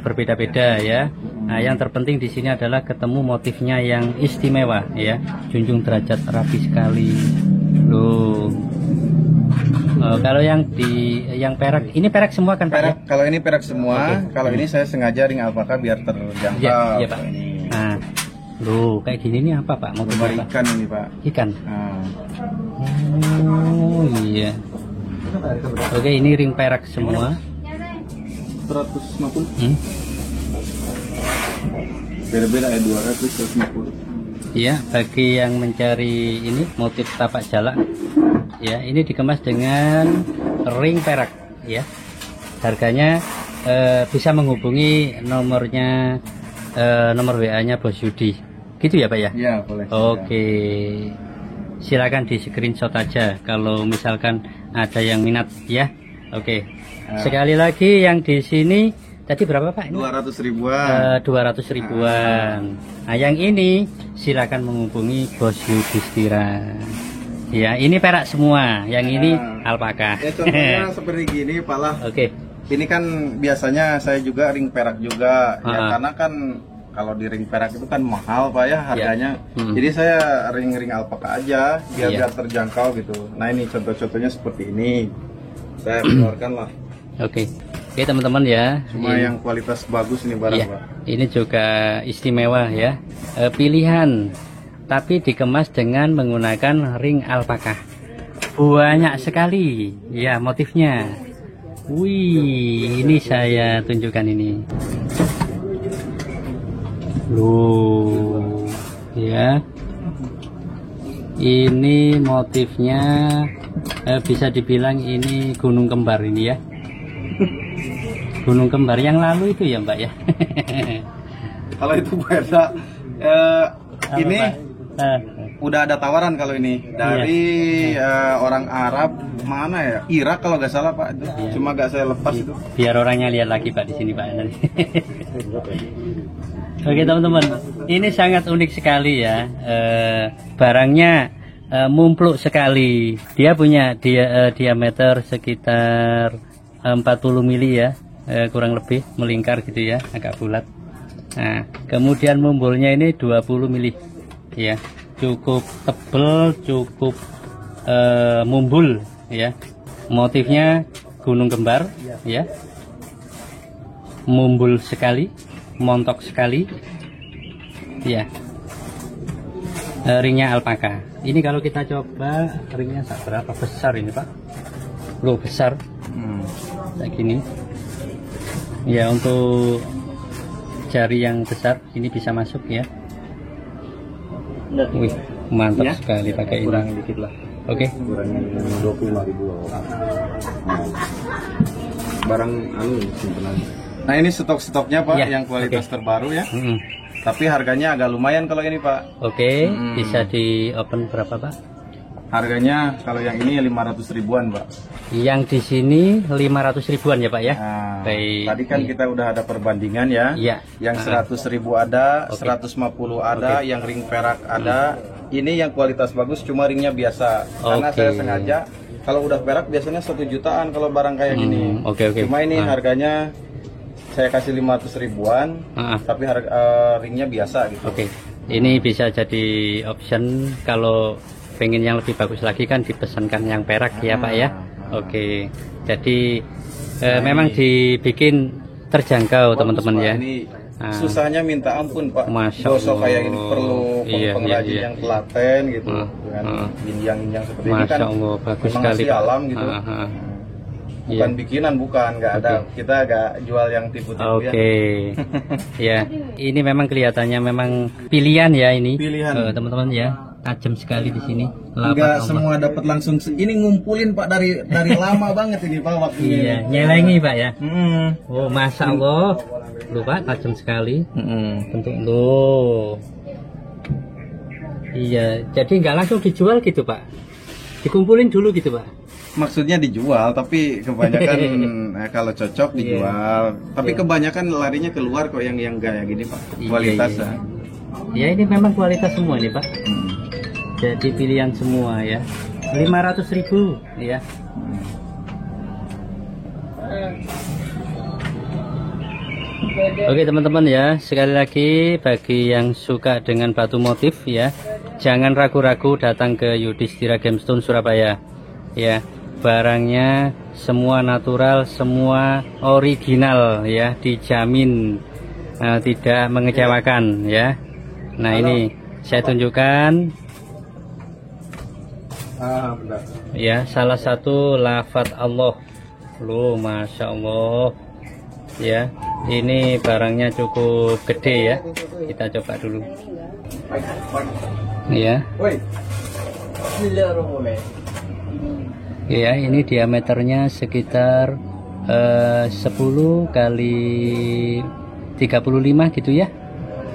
berbeda-beda ya. Nah, yang terpenting di sini adalah ketemu motifnya yang istimewa ya. Junjung Derajat rapi sekali. Loh. Kalau yang perak, ini perak semua kan Pak? Perak, Ya? kalau ini perak semua. Kalau ini saya sengaja ring alpaka biar terjangkau. Iya Pak. Nah, loh kayak gini ini apa Pak? Motif apa? Ikan ini Pak. Ikan. Oh iya. Oke, ini ring perak semua. 150. Beda-beda ya, 200, 150. Iya, bagi yang mencari ini motif tapak jalak, ya ini dikemas dengan ring perak, ya. Harganya bisa menghubungi nomornya, nomor WA-nya Bos Yudi, gitu ya Pak ya? Iya boleh. Oke, silakan di screenshot aja kalau misalkan ada yang minat, ya. Oke, sekali lagi yang di sini tadi berapa Pak? 200 ribuan. 200 ribuan. Nah yang ini silakan menghubungi Bos Yudhistira. Ya ini perak semua. Yang ini alpaka. Ya contohnya seperti gini Pak lah. Oke. Ini kan biasanya saya juga ring perak juga. Ya karena kan kalau di ring perak itu kan mahal Pak ya harganya. Jadi saya ring alpaka aja biar terjangkau gitu. Nah ini contoh-contohnya seperti ini. Saya keluarkan lah. Oke teman-teman ya. Cuma yang kualitas bagus ini barang Pak. Ini juga istimewa ya. Pilihan tapi dikemas dengan menggunakan ring alpaka. Banyak sekali ya motifnya. Wih, ini saya tunjukkan ini. Loh, ya. Ini motifnya bisa dibilang ini gunung kembar ini ya. Gunung kembar yang lalu itu ya Mbak ya. Kalau itu beda. Ini udah ada tawaran kalau ini dari orang Arab mana ya, Irak kalau nggak salah Pak itu. Cuma nggak saya lepas itu. Biar orangnya lihat lagi Pak di sini Pak. Oke teman-teman, ini sangat unik sekali ya. Barangnya mumpluk sekali. Dia punya diameter sekitar 40 mili ya, kurang lebih melingkar gitu ya, agak bulat. Nah, kemudian mumbulnya ini 20 mili ya, cukup tebel, cukup mumbul ya. Motifnya gunung kembar ya, mumbul sekali, montok sekali ya. Ringnya alpaka. Ini kalau kita coba ringnya berapa besar ini Pak? Loh besar kayak gini ya, untuk jari yang besar ini bisa masuk ya. Wih, mantap ya? Sekali pakai ini. Dikit lah. Oke. Kurangin 25.000. Barang anu simpenan. Nah ini stok-stoknya Pak, Ya, yang kualitas oke. terbaru ya. Mm-mm. Tapi harganya agak lumayan kalau ini Pak. Oke, bisa di open berapa Pak? Harganya kalau yang ini 500 ribuan Pak. Yang di sini 500 ribuan ya Pak ya? Nah, Baik. tadi kan kita udah ada perbandingan ya. Iya. Yang 100 ribu ada, Oke. 150 ada, yang ring perak ada. Ini yang kualitas bagus, cuma ringnya biasa. Karena Oke. saya sengaja, kalau udah perak biasanya 1 jutaan kalau barang kayak gini. Oke. Cuma ini Ah. harganya saya kasih 500 ribuan, Ah. tapi ringnya biasa gitu. Oke, ini bisa jadi option kalau pengen yang lebih bagus lagi kan dipesankan yang perak ya Pak ya. Oke, jadi memang dibikin terjangkau teman-teman Bagus, ya. Pak. Ini Ah. susahnya minta ampun Pak. Masya Gosok Allah. kayak ini perlu Iya, pengrajin iya. yang telaten gitu, Ah. dengan Ah. ginjang-ginjang seperti ini kan. Masya Allah, bagus memang sekali asli Pak. alam gitu. Bukan Iya. bikinan, bukan, nggak ada. Kita nggak jual yang tipu-tipu ya. Oke, ya ini memang kelihatannya memang pilihan ya ini. Pilihan. Teman-teman ya, tajam sekali di sini. Enggak Lapak semua dapat langsung. Ini ngumpulin Pak dari lama banget ini Pak waktunya. Iya, nyelengi Pak ya. Hmm. Oh, masya Allah, lu Pak tajam sekali. Bentuk lo. Iya, jadi nggak langsung dijual gitu Pak. Dikumpulin dulu gitu Pak. Maksudnya dijual, tapi kebanyakan kalau cocok dijual. Tapi kebanyakan larinya keluar kok yang kayak gini Pak. Iya, Kualitasnya. Ya ini memang kualitas semua nih Pak. Jadi pilihan semua ya. 500 ribu ya. Oke teman-teman ya, sekali lagi bagi yang suka dengan batu motif ya, jangan ragu-ragu datang ke Yudhistira Gemstone Surabaya ya. Barangnya semua natural, semua original ya, dijamin tidak mengecewakan ya. Nah ini saya tunjukkan Benar. ya, salah satu lafaz Allah. Loh, masya Allah ya, ini barangnya cukup gede ya. Kita coba dulu ya. Ya, ini diameternya sekitar 10 kali 35 gitu ya,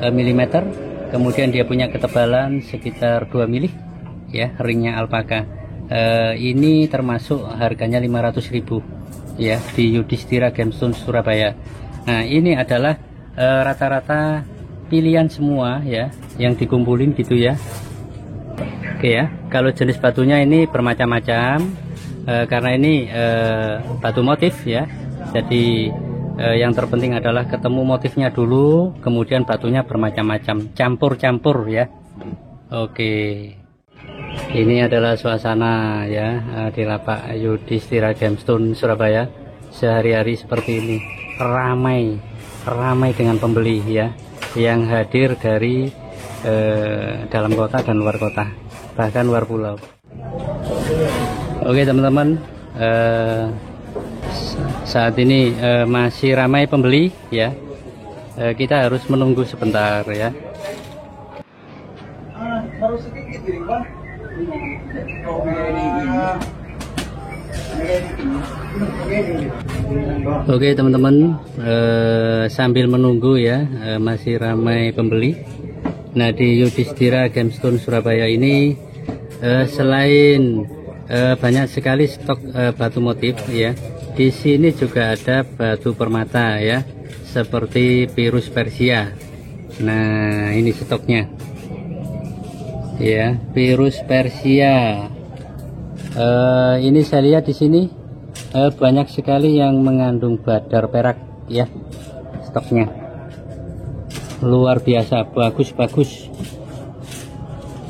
milimeter. Kemudian dia punya ketebalan sekitar 2 mili ya, ringnya alpaka. Ini termasuk harganya 500 ribu ya di Yudhistira Gemstone Surabaya. Nah ini adalah rata-rata pilihan semua ya, yang dikumpulin gitu ya. Oke ya, kalau jenis batunya ini bermacam-macam. Karena ini batu motif ya, jadi yang terpenting adalah ketemu motifnya dulu, kemudian batunya bermacam-macam, campur-campur ya. Oke, ini adalah suasana ya di lapak Yudhistira Gemstone Surabaya sehari-hari seperti ini, ramai dengan pembeli ya, yang hadir dari dalam kota dan luar kota, bahkan luar pulau. Oke teman-teman, saat ini masih ramai pembeli ya, kita harus menunggu sebentar ya. Baru sedikit ini Pak. Oke teman-teman, sambil menunggu ya, masih ramai pembeli. Nah di Yudhistira Gemstone Surabaya ini selain banyak sekali stok batu motif ya, di sini juga ada batu permata ya, seperti Pirus Persia. Nah ini stoknya ya, Pirus Persia. Ini saya lihat di sini banyak sekali yang mengandung badar perak ya, stoknya luar biasa, bagus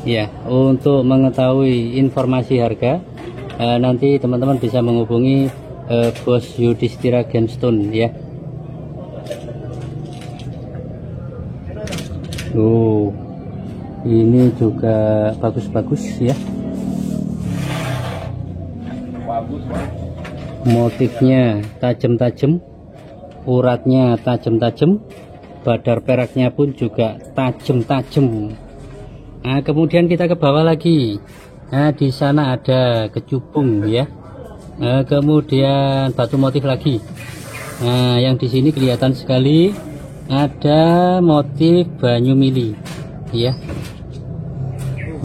ya. Untuk mengetahui informasi harga, nanti teman-teman bisa menghubungi bos Yudhistira Gemstone ya. Ini juga bagus ya. Motifnya tajam-tajam, uratnya tajam-tajam, badar peraknya pun juga tajam-tajam. Nah, kemudian kita ke bawah lagi. Nah, di sana ada kecubung ya. Kemudian batu motif lagi. Nah, yang di sini kelihatan sekali ada motif banyu mili, ya.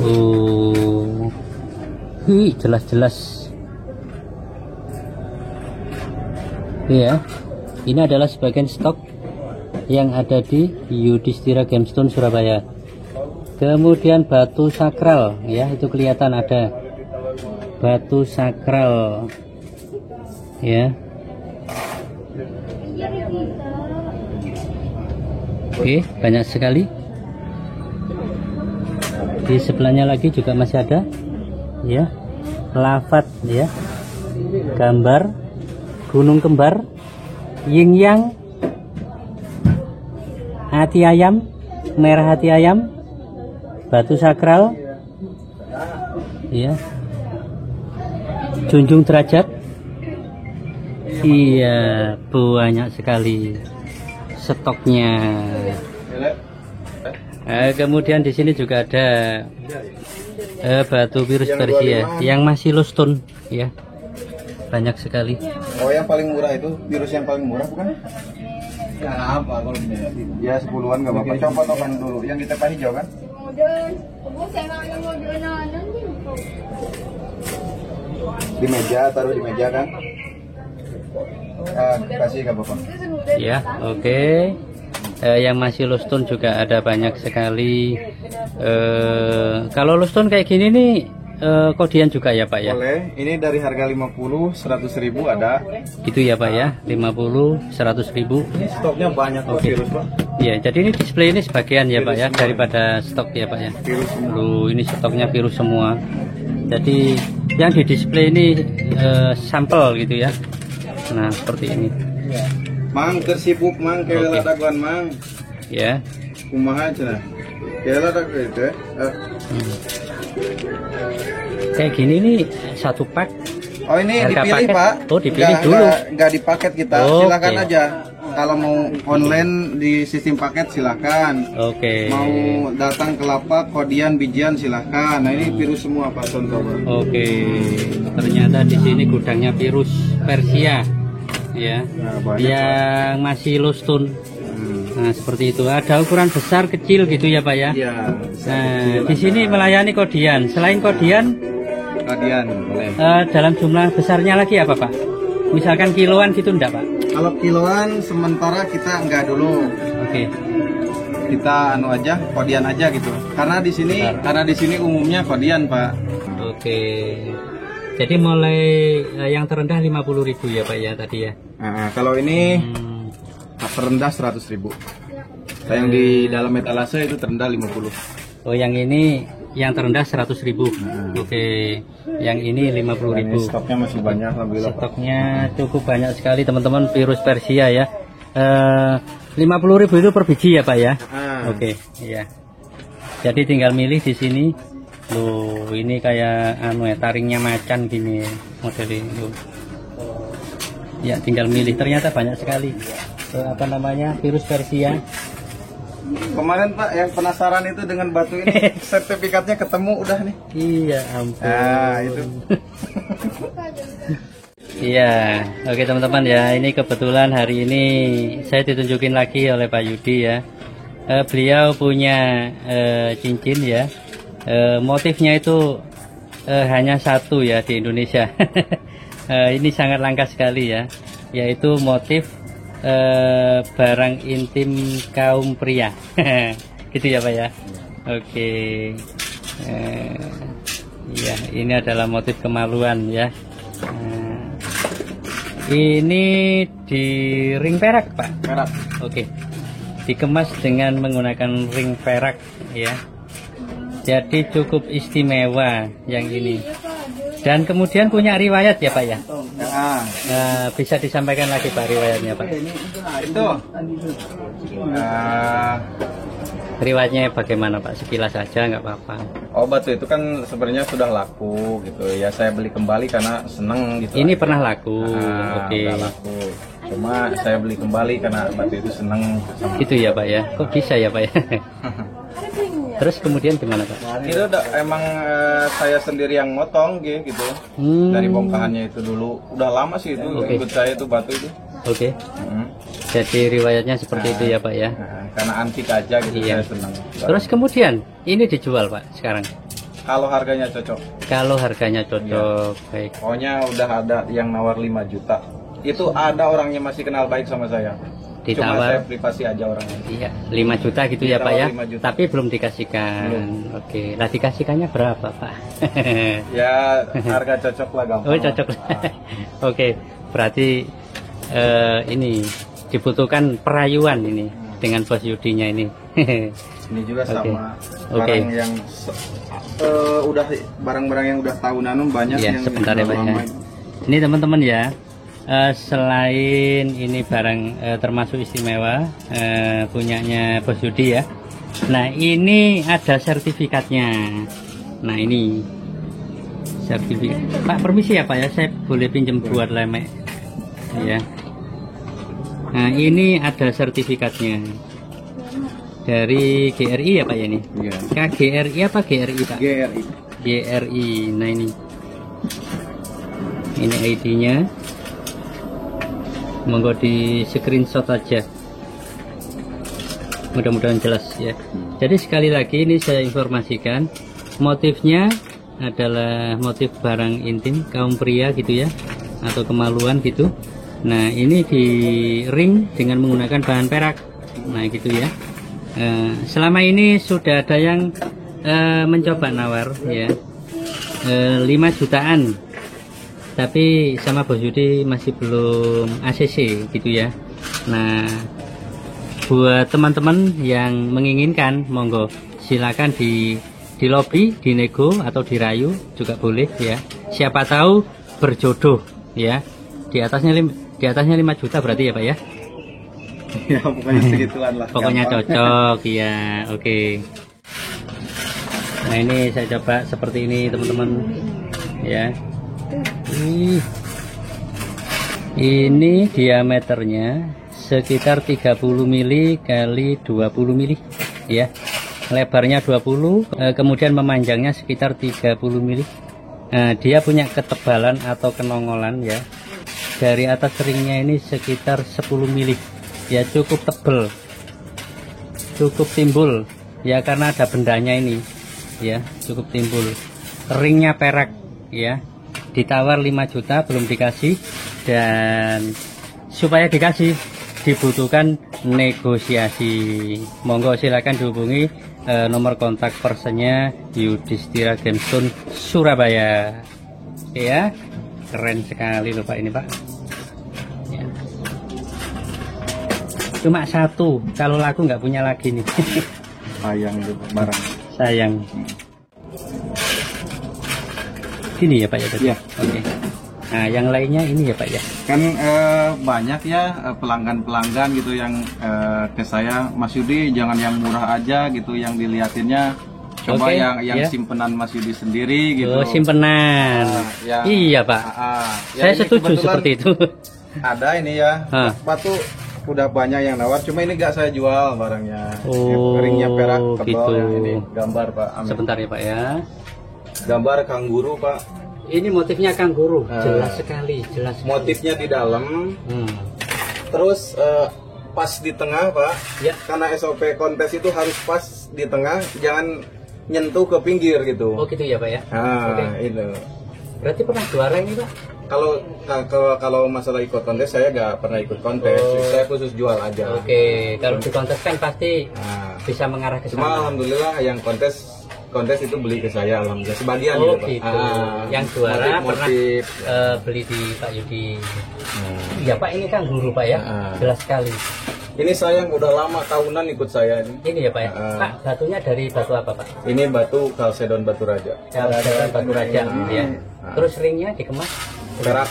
Oh, jelas-jelas. Ya, ini adalah sebagian stok yang ada di Yudhistira Gemstone Surabaya. Kemudian batu sakral, ya, itu kelihatan ada batu sakral, ya. Oke, banyak sekali. Di sebelahnya lagi juga masih ada, ya, lafat, ya, gambar gunung kembar, yin yang, hati ayam, merah hati ayam, batu sakral, ya, junjung derajat. Iya, banyak sekali stoknya. Kemudian di sini juga ada batu virus Persia yang masih low stone, ya, banyak sekali. Oh, yang paling murah itu virus yang paling murah bukan? Ya apa kalau ya 10-an nggak apa-apa. Coba tokan dulu yang di tepa hijau kan? Di meja, taruh di meja kan? Kasih nggak apa-apa. Ya, oke. Yang masih low stone juga ada banyak sekali. Kalau low stone kayak gini nih, kodian juga ya Pak ya? Boleh, ini dari harga 50, 100.000 ada. Gitu ya Pak ya, 50, 100.000. Ini stoknya banyak kok, virus Pak. Iya, jadi ini display ini sebagian ya Pak ya, daripada stok ya Pak ya. Virus semua. Ini stoknya virus semua. Jadi yang di display ini sampel gitu ya. Nah, seperti ini. Mang tersibuk mang kayak daguan mang. Ya. Kumaha cenah. Kayak dagu itu. Kayak gini nih satu pak. Oh, ini harga dipilih paket. Pak. Oh, dipilih dulu. Nggak di paket kita. Silakan aja. Kalau mau online di sistem paket silakan. Oke. Mau datang ke lapak, kodian, bijian silakan. Nah, ini virus semua Pak, contoh Pak. Oke. Ternyata di sini gudangnya virus Persia, ya, yang masih low stone. Nah, seperti itu. Ada ukuran besar, kecil gitu ya Pak ya. Iya. Nah, di sini melayani kodian. Selain kodian, boleh. Dalam jumlah besarnya lagi apa Pak? Misalkan kiloan gitu enggak Pak? Kalau kiloan sementara kita enggak dulu. Oke. Kita anu aja, kodian aja gitu. Karena di sini umumnya kodian Pak. Oke. Jadi mulai yang terendah 50.000 ya Pak ya tadi ya. Nah, kalau ini terendah 100.000. Yang di dalam etalase itu terendah 50. Oh, yang ini yang terendah 100.000. Oke. Yang ini 50.000. Stoknya masih banyak alhamdulillah. Stoknya cukup banyak sekali teman-teman, virus Persia ya. 50.000 itu per biji ya Pak ya. Oke, iya. Jadi tinggal milih di sini. Loh, ini kayak anu ya, taringnya macan gini modelnya. Ya, tinggal milih. Ternyata banyak sekali. Apa namanya? Virus Persia. Kemarin Pak yang penasaran itu dengan batu ini sertifikatnya ketemu udah nih. Iya, ampun. Nah, itu. Iya, oke teman-teman ya, ini kebetulan hari ini saya ditunjukin lagi oleh Pak Yudi ya. Beliau punya cincin ya. Motifnya itu hanya satu ya di Indonesia. Ini sangat langka sekali ya, yaitu motif barang intim kaum pria. Gitu ya Pak ya. Oke. Ya, ini adalah motif kemaluan ya. Ini di ring perak Pak. Perak. Oke. Dikemas dengan menggunakan ring perak ya. Jadi cukup istimewa yang ini. Dan kemudian punya riwayat ya Pak ya. Bisa disampaikan lagi Pak riwayatnya Pak. Itu. Riwayatnya bagaimana Pak? Sekilas saja nggak apa-apa. Oh, batu itu kan sebenarnya sudah laku gitu ya. Saya beli kembali karena seneng gitu. Ini pernah laku. Oke. Udah laku. Cuma saya beli kembali karena batu itu seneng. Gitu ya Pak ya. Kok bisa ya Pak ya? Terus kemudian gimana Pak? Itu emang saya sendiri yang motong gitu. Dari bongkahannya itu dulu. Udah lama sih itu ikut saya itu batu itu. Oke. Jadi riwayatnya seperti itu ya Pak ya. Karena antik aja gitu, Iya. saya senang. Terus kemudian ini dijual Pak sekarang. Kalau harganya cocok, Kalau harganya cocok, baik. pokoknya udah ada yang nawar 5 juta. Itu ada orangnya masih kenal baik sama saya. Cuma Ditawar. saya privasi aja orangnya. Iya, 5 juta gitu ya Pak ya. Ditawar 5 juta. Tapi belum dikasihkan. Belum. Oke. Lah dikasihkannya berapa Pak? Ya harga cocok lah, gampang. Oh cocok. Oke. Berarti ini dibutuhkan perayuan ini dengan Bos Yudinya ini. Ini juga Oke. sama Oke. barang yang udah barang-barang yang udah tahunan banyak Iya, yang sebentar ya udah Pak ya. lama. Ini teman-teman ya. Selain ini barang termasuk istimewa punyanya Bos Yudi ya. Nah ini ada sertifikatnya. Nah ini sertifikat. Pak permisi ya Pak ya, saya boleh pinjam buat lemek ya. Nah ini ada sertifikatnya dari GRI ya Pak ya ini. Iya. KGRI apa GRI Pak? GRI. GRI. Nah ini ID-nya. Monggo di screenshot aja, mudah-mudahan jelas ya. Jadi sekali lagi ini saya informasikan, motifnya adalah motif barang intim kaum pria gitu ya, atau kemaluan gitu. Nah ini di ring dengan menggunakan bahan perak. Nah gitu ya. Selama ini sudah ada yang mencoba nawar ya, 5 jutaan, tapi sama Bos Yudi masih belum ACC gitu ya. Nah buat teman-teman yang menginginkan, monggo silakan di lobby, di nego atau dirayu juga boleh ya. Siapa tahu berjodoh ya. Di atasnya 5 juta berarti ya Pak ya. Ya pokoknya segituan lah. Pokoknya gampang. cocok ya. Oke. Nah ini saya coba seperti ini teman-teman ya. Ini diameternya sekitar 30 mili kali 20 mili ya. Lebarnya 20, kemudian memanjangnya sekitar 30 mili. Nah, dia punya ketebalan atau kenongolan ya. Dari atas ringnya ini sekitar 10 mili. Ya cukup tebel. Cukup timbul ya karena ada bendanya ini. Ya, cukup timbul. Ringnya perak ya. Ditawar 5 juta belum dikasih, dan supaya dikasih dibutuhkan negosiasi. Monggo silakan dihubungi nomor kontak personnya Yudhistira Gemstone Surabaya ya. Keren sekali loh Pak ini Pak ya. Cuma satu, kalau laku nggak punya lagi nih. Sayang itu barang. Sayang. Ini ya Pak ya tadi? Iya. Oke. Nah yang lainnya ini ya Pak ya. Kan banyak ya pelanggan-pelanggan gitu yang ke saya, Mas Yudi jangan yang murah aja gitu, yang dilihatinnya coba Oke, yang ya. simpenan Mas Yudi sendiri gitu. Oh simpenan. yang- Iya Pak. Ya, Saya ini setuju kebetulan seperti itu. Ada ini ya, Hah. batu udah banyak yang nawar, cuma ini nggak saya jual barangnya. Oh, Ringnya perak tebal gitu. ya, ini gambar Pak. Amin. Sebentar ya Pak ya. Gambar kangguru Pak. Ini motifnya kangguru, Ah. jelas sekali, jelas. sekali. Motifnya di dalam, terus pas di tengah Pak. Ya. Karena SOP kontes itu harus pas di tengah, jangan nyentuh ke pinggir gitu. Oh gitu ya Pak ya. Nah, Oke. itu. Berarti pernah juara ini Pak? Kalau masalah ikut kontes saya nggak pernah ikut kontes, Oh. saya khusus jual aja. Oke, kalau di kontes kan pasti Nah, bisa mengarah ke cuma sana. alhamdulillah yang kontes itu beli ke saya, alhamdulillah sebagian Oh Pak. gitu. Yang juara pernah motif. beli di Pak Yudi. Iya Pak, ini kan guru Pak ya, Ah. jelas sekali. Ini saya yang udah lama tahunan ikut saya ini. Ini ya Pak ya. Ah. Pak, batunya dari batu apa Pak? Ini batu kalsedon batu raja. Kalau ada batu raja ya. Ah. Terus ringnya dikemas Perak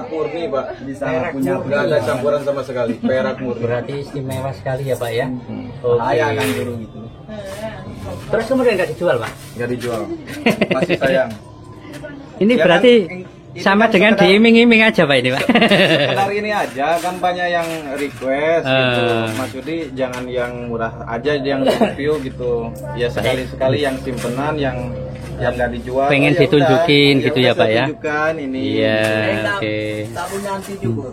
murni Pak. Perak Punya murni. nggak ada campuran sama sekali. Perak murni. berarti istimewa sekali ya Pak ya. Oke. Bahaya kan guru gitu. Terus kemudian nggak dijual Pak? Nggak dijual. Masih sayang. Ini Ya berarti kan, ini sama kan dengan sekedar- diiming-iming aja Pak ini Pak. Sekedar ini aja kan banyak yang request gitu. Ah. Mas Yudi jangan yang murah aja, yang review gitu. Ya sekali-sekali yang simpenan, yang nggak dijual. Pengen Oh, ya ditunjukin udah. gitu ya, udah Pak saya ya? tunjukkan ini. Iya, oke. Tak punya anti juga.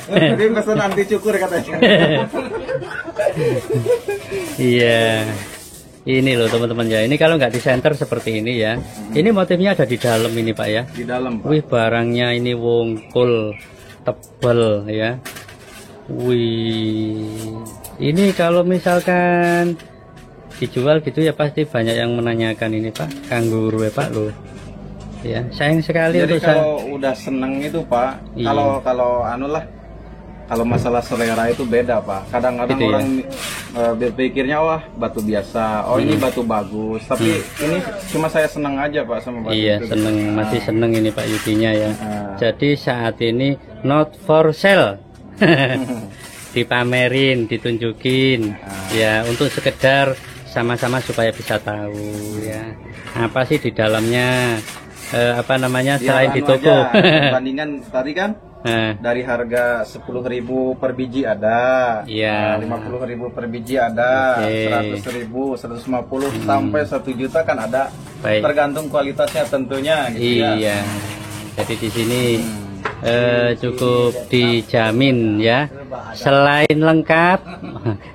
Dia pesan anti cukur katanya. Iya. Ini loh teman-teman ya. Ini kalau nggak di center seperti ini ya. Ini motifnya ada di dalam ini Pak ya. Di dalam, Pak. Wih, barangnya ini wungkul, tebal ya. Wih. Ini kalau misalkan dijual gitu ya pasti banyak yang menanyakan ini Pak. Kangguru ya Pak loh. Ya, sayang sekali. Jadi untuk kalau udah seneng itu Pak, Iya. kalau anu lah, kalau masalah selera itu beda Pak. Kadang-kadang Gitu ya? orang berpikirnya wah batu biasa, oh ini batu bagus. Tapi ini cuma saya seneng aja Pak sama batu Iya, itu. seneng, masih seneng ini Pak Yudinya ya. Nah. Jadi saat ini not for sale. Dipamerin, ditunjukin ya untuk sekedar sama-sama supaya bisa tahu ya. Apa sih di dalamnya? Apa namanya Ya, selain anu di toko. aja, bandingan tadi kan Nah, dari harga 10.000 per biji ada, Iya. 50.000 per biji ada, Oke. 100.000, 150 sampai 1 juta kan ada. baik. Tergantung kualitasnya tentunya gitu ya. Iya. Jadi di sini cukup dijamin ya. Selain lengkap,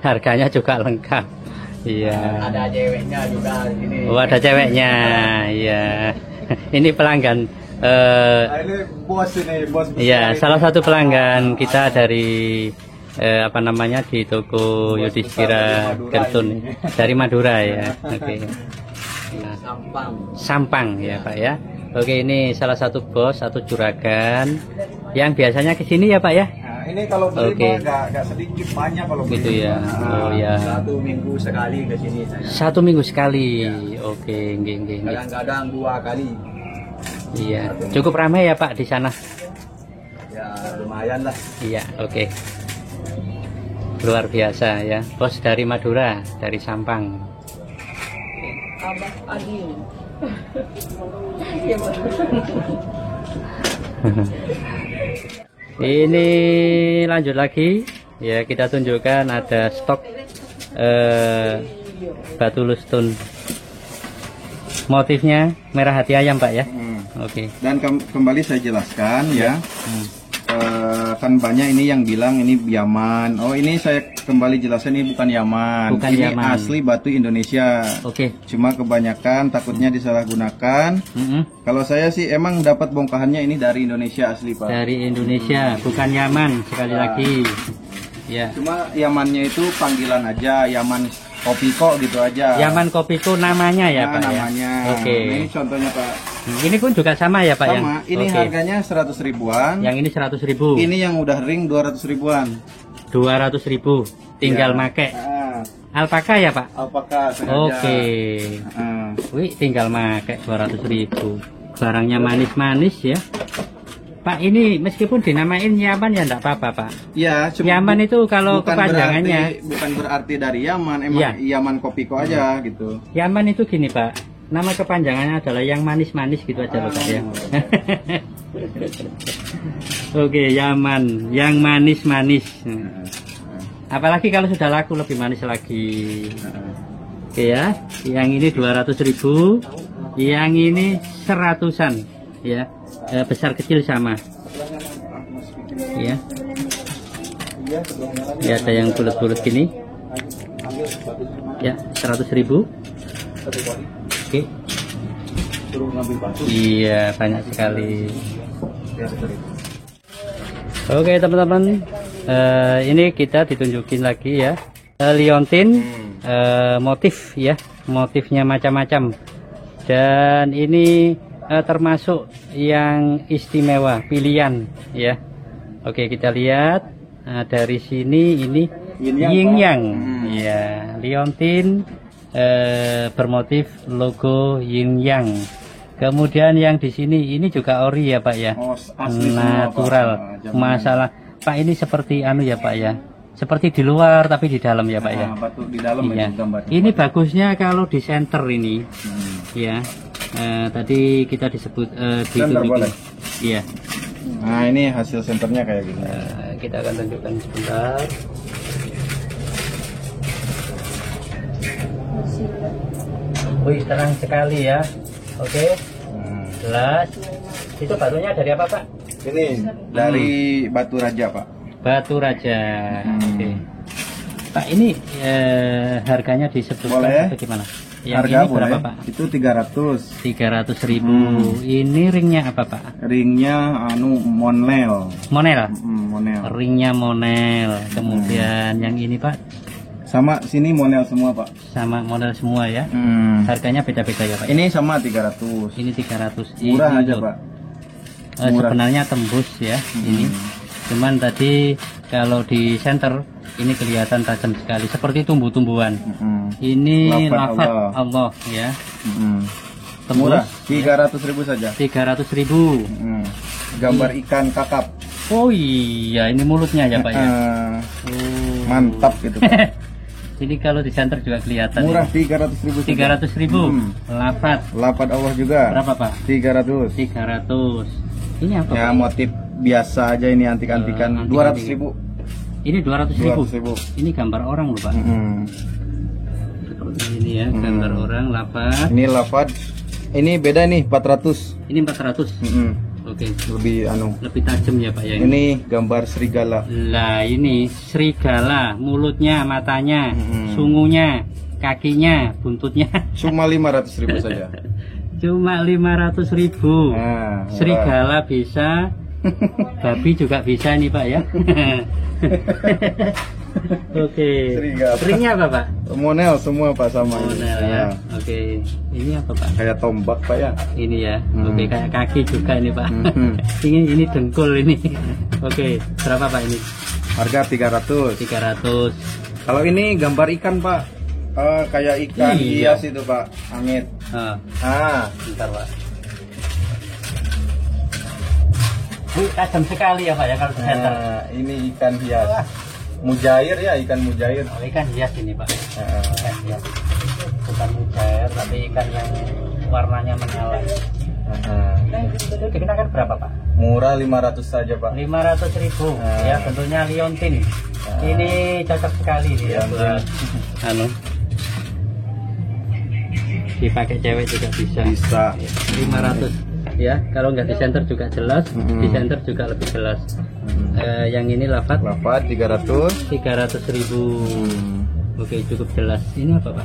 harganya juga lengkap. Iya. Ada ceweknya juga di sini. Oh, ada ceweknya. Iya. Ini pelanggan. Nah, ini bos Iya, salah satu pelanggan kita dari apa namanya di toko Yudhistira Kertun dari Madura ya. Oke. Nah, Sampang. Sampang ya Pak ya. Oke, ini salah satu bos atau juragan yang biasanya ke sini ya Pak ya. Nah, ini kalau beli Oke. agak sedikit banyak kalau beli. Gitu ya. Oh ya. 1 minggu sekali ke sini saya. 1 minggu sekali. Oke, nggih. Kadang-kadang 2 kali. Iya. Cukup ramai ya Pak di sana. Ya lumayan lah. Iya, oke. Luar biasa ya. Bos dari Madura, dari Sampang. Abah Adi. Ini lanjut lagi. Ya, kita tunjukkan ada stok batu lustun. Motifnya merah hati ayam Pak ya. Oke. Dan kembali saya jelaskan ya. Kan banyak ini yang bilang ini Yaman. Oh, ini saya kembali jelaskan ini bukan Yaman. Bukan ini Yaman. asli batu Indonesia. Oke. Cuma kebanyakan takutnya disalahgunakan. Mm-mm. Kalau saya sih emang dapat bongkahannya ini dari Indonesia asli Pak. Dari Indonesia, bukan Yaman sekali lagi. Ya. Cuma Yamannya itu panggilan aja, Yaman Kopiko gitu aja. Yaman Kopiko namanya ya Nah, Pak namanya. ya. Oke. Nah, ini contohnya Pak. Ini pun juga sama ya Pak ya. Sama, ini Oke. harganya 100 ribuan. Yang ini 100.000. Ini yang udah ring 200 ribuan. 200.000. Tinggal Ya. make. Ah, Alpaka ya Pak. apakah sengaja? Oke. Ah, Wih, tinggal make 200.000. Barangnya manis-manis ya. Pak, ini meskipun dinamain Yaman ya enggak apa-apa Pak. ya, Yaman itu kalau bukan kepanjangannya. bukan berarti dari Yaman, emang Iya. Yaman Kopiko aja gitu. Yaman itu gini Pak. Nama kepanjangannya adalah yang manis-manis gitu aja loh Pak ya. Oke, Yaman, yang manis-manis. Apalagi kalau sudah laku lebih manis lagi. Oke ya, yang ini 200.000, yang ini 100-an ya. Besar kecil sama. Ya. Ya, ada yang bulat-bulat gini. Ya, 100.000. Oke. Iya, banyak sekali. Oke teman-teman, ini kita ditunjukin lagi ya liontin motif ya, motifnya macam-macam, dan ini termasuk yang istimewa pilihan ya. Oke, kita lihat dari sini ini yin yang ya, liontin bermotif logo yin yang. Kemudian yang di sini ini juga ori ya Pak ya, Oh, asli semua, natural. Pak. Masalah Pak, ini seperti anu ya Pak ya, seperti di luar tapi di dalam ya Pak ya. Nah, batu di dalam Iya. ini gambarnya. Ini bagusnya kalau di center ini ya. Tadi kita disebut Center boleh? Iya. Nah, ini hasil senternya kayak gini. Kita akan tunjukkan sebentar. Wih, terang sekali ya. Oke. Jelas. Itu batunya dari apa Pak? Ini dari Batu Raja, Pak. Batu Raja. Oke. Pak, ini harganya disebutkan Boleh. atau gimana? Yang Harga ini boleh. berapa, Pak? Itu 300. 300.000. Ini ringnya apa, Pak? Ringnya Monel. Monel. Monel. Ringnya Monel. Kemudian yang ini, Pak, Sama sini Monel semua, Pak. sama model semua ya. Harganya beda-beda ya, Pak. Ini sama 300. Ini 300. Murah Ini aja, loh. Pak. Murah. Sebenarnya tembus ya ini. Cuman tadi kalau di center ini kelihatan tajam sekali seperti tumbuh-tumbuhan. Ini Lafaz lafaz Allah ya. Tembus Murah, 300.000 saja. 300.000. Gambar ikan kakap. Oh iya, ini mulutnya ya, Pak ya. Oh. Mantap gitu, Pak. Ini kalau di center juga kelihatan. Murah, ini. 300.000 saja. 300.000. Lafaz. Lafaz Allah juga. Berapa, Pak? 300. 300. Ini apa, Ya, Pak? motif biasa aja ini, antik-antikan. 200.000. Ini 200.000. 200.000. Ini gambar orang loh, Pak. Seperti ini ya, gambar orang, lafaz. Ini lafaz. Ini beda nih, 400. Ini 400. Oke. Lebih tajam ya, Pak ya. Ini gambar serigala. Lah ini serigala, mulutnya, matanya, sungunya, kakinya, buntutnya. Cuma 500.000 saja. Cuma 500.000. Nah, murah. Serigala bisa, babi juga bisa nih, Pak ya. Oke. Serigala. Ringnya apa, Pak? Monel semua, Pak, sama ini. Monel ya. Nah, Oke. Ini apa, Pak? kayak tombak, Pak ya. Ini ya. Oke, kayak kaki juga ini, Pak. Ini dengkul ini. Oke, berapa, Pak, ini? Harga 300. 300. Kalau ini gambar ikan, Pak. Kayak ikan Iya. hias itu, Pak. Amit. Bentar, Pak. Ini tajam sekali ya, Pak ya, kalau di center. Ini ikan hias. Mujair ya, ikan mujair. Oh, ikan hias ini, Pak. Ikan hias. Bukan mujair, tapi ikan yang warnanya menyala. Itu dikenakan berapa, Pak? Murah, 500 saja, Pak. 500.000. Ya, bentuknya liontin. Ini cocok sekali nih ya buat dipakai cewek juga bisa. Bisa. 500 ya, kalau nggak di center juga jelas, di center juga lebih jelas. Yang ini lafaz 300.000. Oke, cukup jelas. Ini apa, Pak?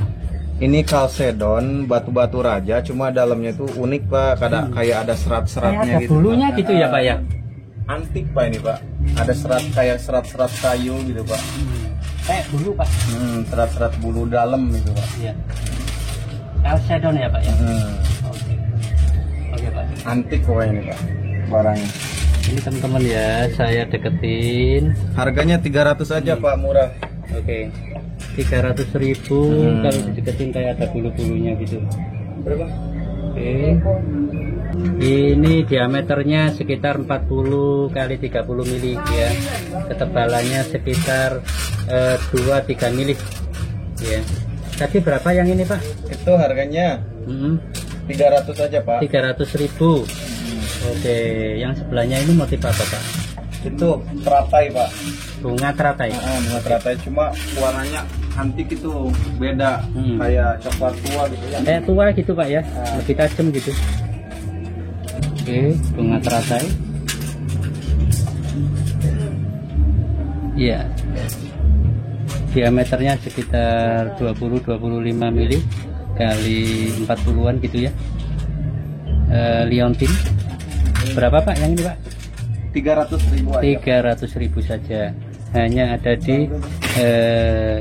Ini kalsedon batu-batu raja, cuma dalamnya itu unik, Pak. Kayak ada serat-seratnya Ada gitu. bulunya Pak. gitu ya, Pak ya. Antik, Pak, ini, Pak. Ada kayak serat-serat kayu gitu, Pak. Kayak bulu, Pak. Serat-serat bulu dalam gitu, Pak. Iya. Kalsedon ya, Pak ya. Oke. Oke, Pak. Antik pokoknya ini, Pak, barangnya. Ini teman-teman ya, saya deketin. Harganya 300 aja, Pak, murah. Oke. 300.000 kalau dideketin kayak ada bulu-bulunya gitu. Berapa? Oke. Ini diameternya sekitar 40 kali 30 mili ya. Ketebalannya sekitar 2-3 mili. Ya. Tadi berapa yang ini, Pak? Itu harganya 300 aja, Pak. 300.000. Oke, yang sebelahnya ini motif apa, Pak? Itu teratai, Pak. Bunga teratai. Bunga teratai, cuma warnanya antik itu beda, kayak coklat tua gitu ya. Kayak tua gitu, Pak ya. Lebih tajam gitu. Oke, bunga teratai. Iya. Diameternya sekitar 20-25 mili kali 40-an gitu ya. Liontin. Berapa, Pak, yang ini, Pak? 300.000 aja. 300.000 saja. Hanya ada di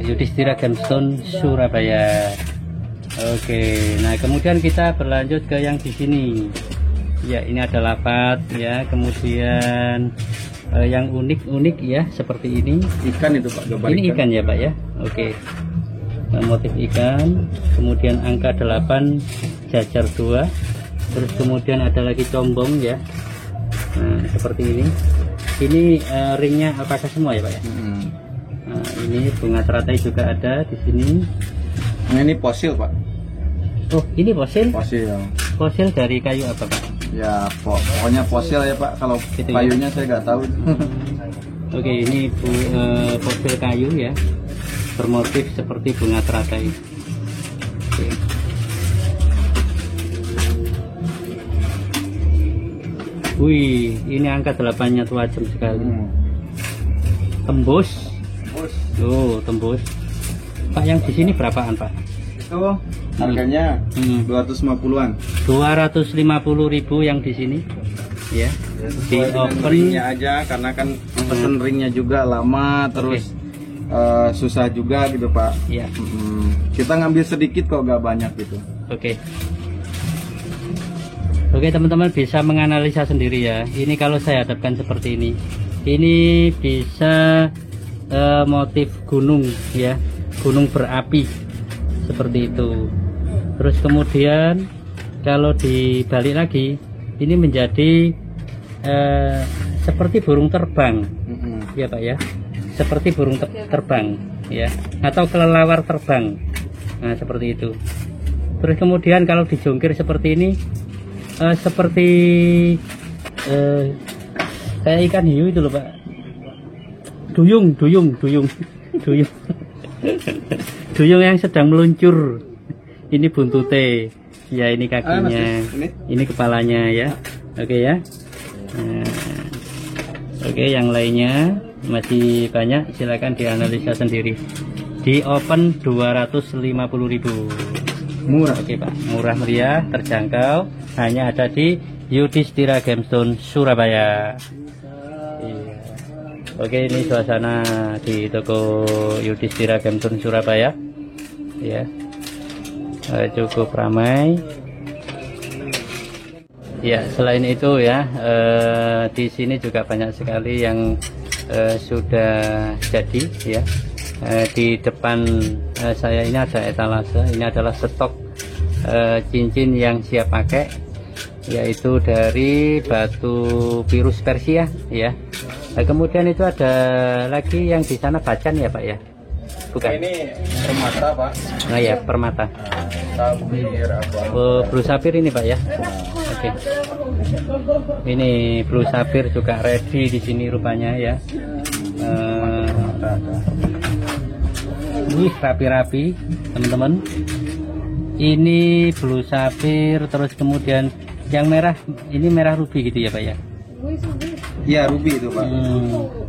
Yudhistira Gemstone, Surabaya. Oke, nah kemudian kita berlanjut ke yang di sini. Ya, ini ada lafaz ya, kemudian yang unik-unik ya, seperti ini. Ikan itu, Pak, gambar Ini ikan ya, Pak ya. Oke. Nah, motif ikan, kemudian angka 8 jajar 2. Terus kemudian ada lagi combong ya. Nah, seperti ini. Ini ringnya apakah semua ya, Pak ya? Nah, ini bunga teratai juga ada di sini. Nah, ini fosil, Pak. Oh, ini fosil? Fosil. Fosil dari kayu apa, Pak? Ya, pokoknya fosil ya, Pak. Kalau Gitu ya? kayunya saya nggak tahu. Oke, ini fosil kayu ya, bermotif seperti bunga teratai. Oke. Wih, ini angka 8-nya tajam sekali. Tembus. Oh, tembus. Pak, yang di sini berapaan, Pak? Itu harganya 250-an. 250.000 yang di sini. Ya. Di open ringnya aja karena kan pesen ringnya juga lama terus susah juga gitu, Pak. Iya. Kita ngambil sedikit kok, gak banyak gitu. Oke. Oke, teman-teman bisa menganalisa sendiri ya. Ini kalau saya hadapkan seperti ini. Ini bisa motif gunung ya. Gunung berapi. Seperti itu. Terus kemudian kalau dibalik lagi, ini menjadi seperti burung terbang. Ya, Pak ya. Seperti burung terbang ya, atau kelelawar terbang. Nah, seperti itu. Terus kemudian kalau dijungkir seperti ini, seperti kayak ikan hiu itu loh, Pak. Duyung duyung yang sedang meluncur. Ini buntute ya, ini kakinya, ini kepalanya ya. Oke ya. Oke, yang lainnya masih banyak, silakan dianalisa sendiri. Di open 250.000. Murah. Oke, Pak, murah meriah, terjangkau, hanya ada di Yudhistira Gemstone Surabaya. Iya. Oke, ini suasana di toko Yudhistira Gemstone Surabaya ya. Cukup ramai ya. Selain itu ya, di sini juga banyak sekali yang sudah jadi ya. Di depan saya ini ada etalase, ini adalah stok cincin yang siap pakai, yaitu dari batu virus Persia ya. Kemudian itu ada lagi yang di sana bacan ya, Pak ya? Bukan. Ini permata, Pak. Nah ya, permata. Sapir apa? Blue sapphire ini, Pak ya. Oke. Ini blue sapphire juga ready di sini rupanya ya. Wih, rapi-rapi teman-teman. Ini blue sapphire, terus kemudian yang merah, ini merah ruby gitu ya, Pak ya? Iya, ruby itu, Pak.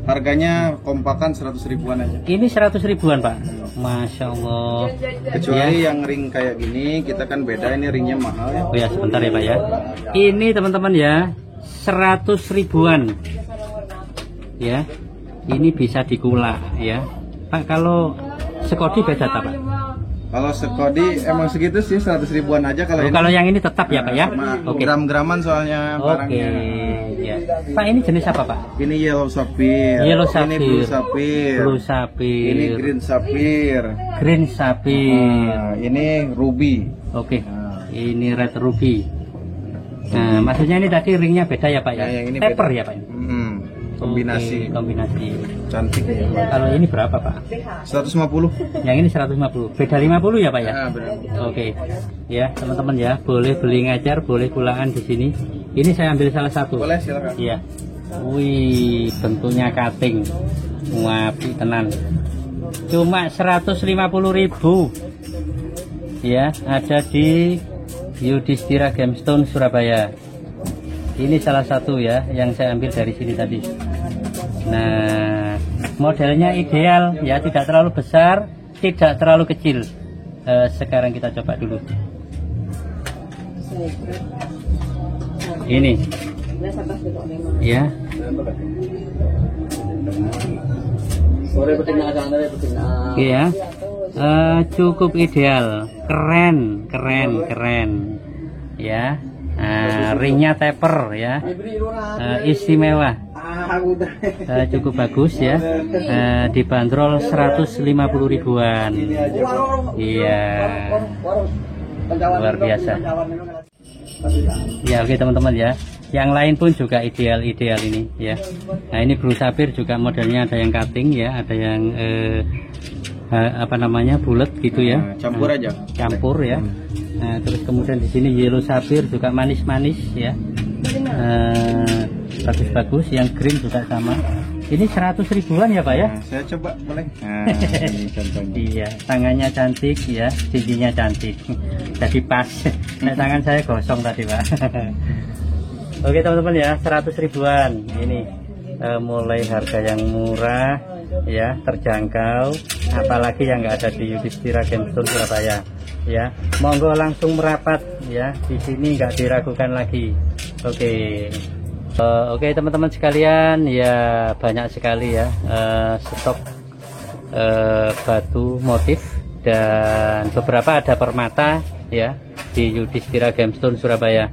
Harganya kompakan 100 ribuan aja. Ini 100 ribuan, Pak. Masya Allah. Kecuali Ya. yang ring kayak gini, kita kan beda, ini ringnya mahal ya. Oh ya, sebentar ya, Pak ya. Ini teman-teman ya, 100 ribuan. Ya. Ini bisa dikulak ya. Pak, kalau sekodi beda tak, Pak? Kalau sekodi emang segitu sih, 100 ribuan aja kalau Oh, ini. kalau yang ini tetap ya, Pak ya? Sama Oke. gram-graman soalnya Oke. barangnya. Ya. Pak, ini jenis apa, Pak? Ini yellow sapphire. Yellow Ini sapphire. blue sapphire. Blue sapphire. Ini green sapphire. Green sapphire. Nah, ini ruby. Oke. Ini red ruby. Nah, maksudnya ini tadi ringnya beda ya, Pak ya? Ya, yang ini Pepper beda. ya, Pak? Kombinasi. Oke, kombinasi. Cantik ya, Pak. Kalau ini berapa, Pak? 150. Yang ini 150. Beda 50 ya, Pak ya? Ah, benar. Oke. Ya, teman-teman ya, boleh beli ngajar, boleh kulaan di sini. Ini saya ambil salah satu. Boleh, silakan. Iya. Wih, bentuknya cutting. Wapi tenan. Cuma 150.000. Ya, ada di Yudhistira Gemstone Surabaya. Ini salah satu ya yang saya ambil dari sini tadi. Nah, modelnya ideal ya, tidak terlalu besar, tidak terlalu kecil. Sekarang kita coba dulu. Ini ya. Iya. Cukup ideal, keren ya. Ringnya taper ya, istimewa, cukup bagus ya. Dibanderol 150 ribuan. Iya, luar biasa ya. Oke teman-teman ya, yang lain pun juga ideal ini ya. Nah, ini blue sapphire juga modelnya ada yang cutting ya, ada yang apa namanya, bulat gitu ya. Campur aja. Campur ya. Nah, terus kemudian di sini yellow sapphire juga manis-manis ya. Bagus-bagus. Yang green juga sama. Ini 100 ribuan ya, Pak ya? Nah, saya coba boleh. Nah, ini contohnya. Iya, tangannya cantik ya, cincinnya cantik. Jadi pas. Nah, tangan saya gosong tadi, Pak. Oke teman-teman ya, 100 ribuan ini mulai harga yang murah ya, terjangkau, apalagi yang nggak ada di Yudhistira Gemstone Surabaya ya. Monggo langsung merapat ya, di sini nggak diragukan lagi. Oke teman-teman sekalian ya, banyak sekali ya stok batu motif dan beberapa ada permata ya di Yudhistira Gemstone Surabaya.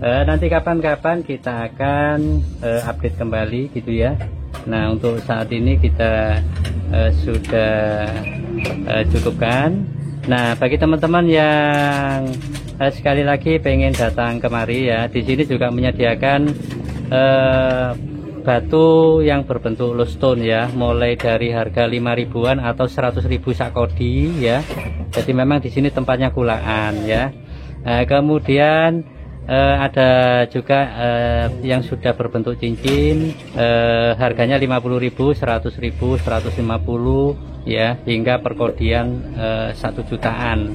Nanti kapan-kapan kita akan update kembali gitu ya. Nah untuk saat ini kita sudah cukupkan. Nah bagi teman-teman yang sekali lagi pengen datang kemari ya, di sini juga menyediakan batu yang berbentuk low stone ya, mulai dari harga 5 ribuan atau 100 ribu sakodi ya. Jadi memang di sini tempatnya kulaan ya. Kemudian ada juga yang sudah berbentuk cincin, harganya 50.000, 100.000, 150 ya, hingga perkodian 1 jutaan.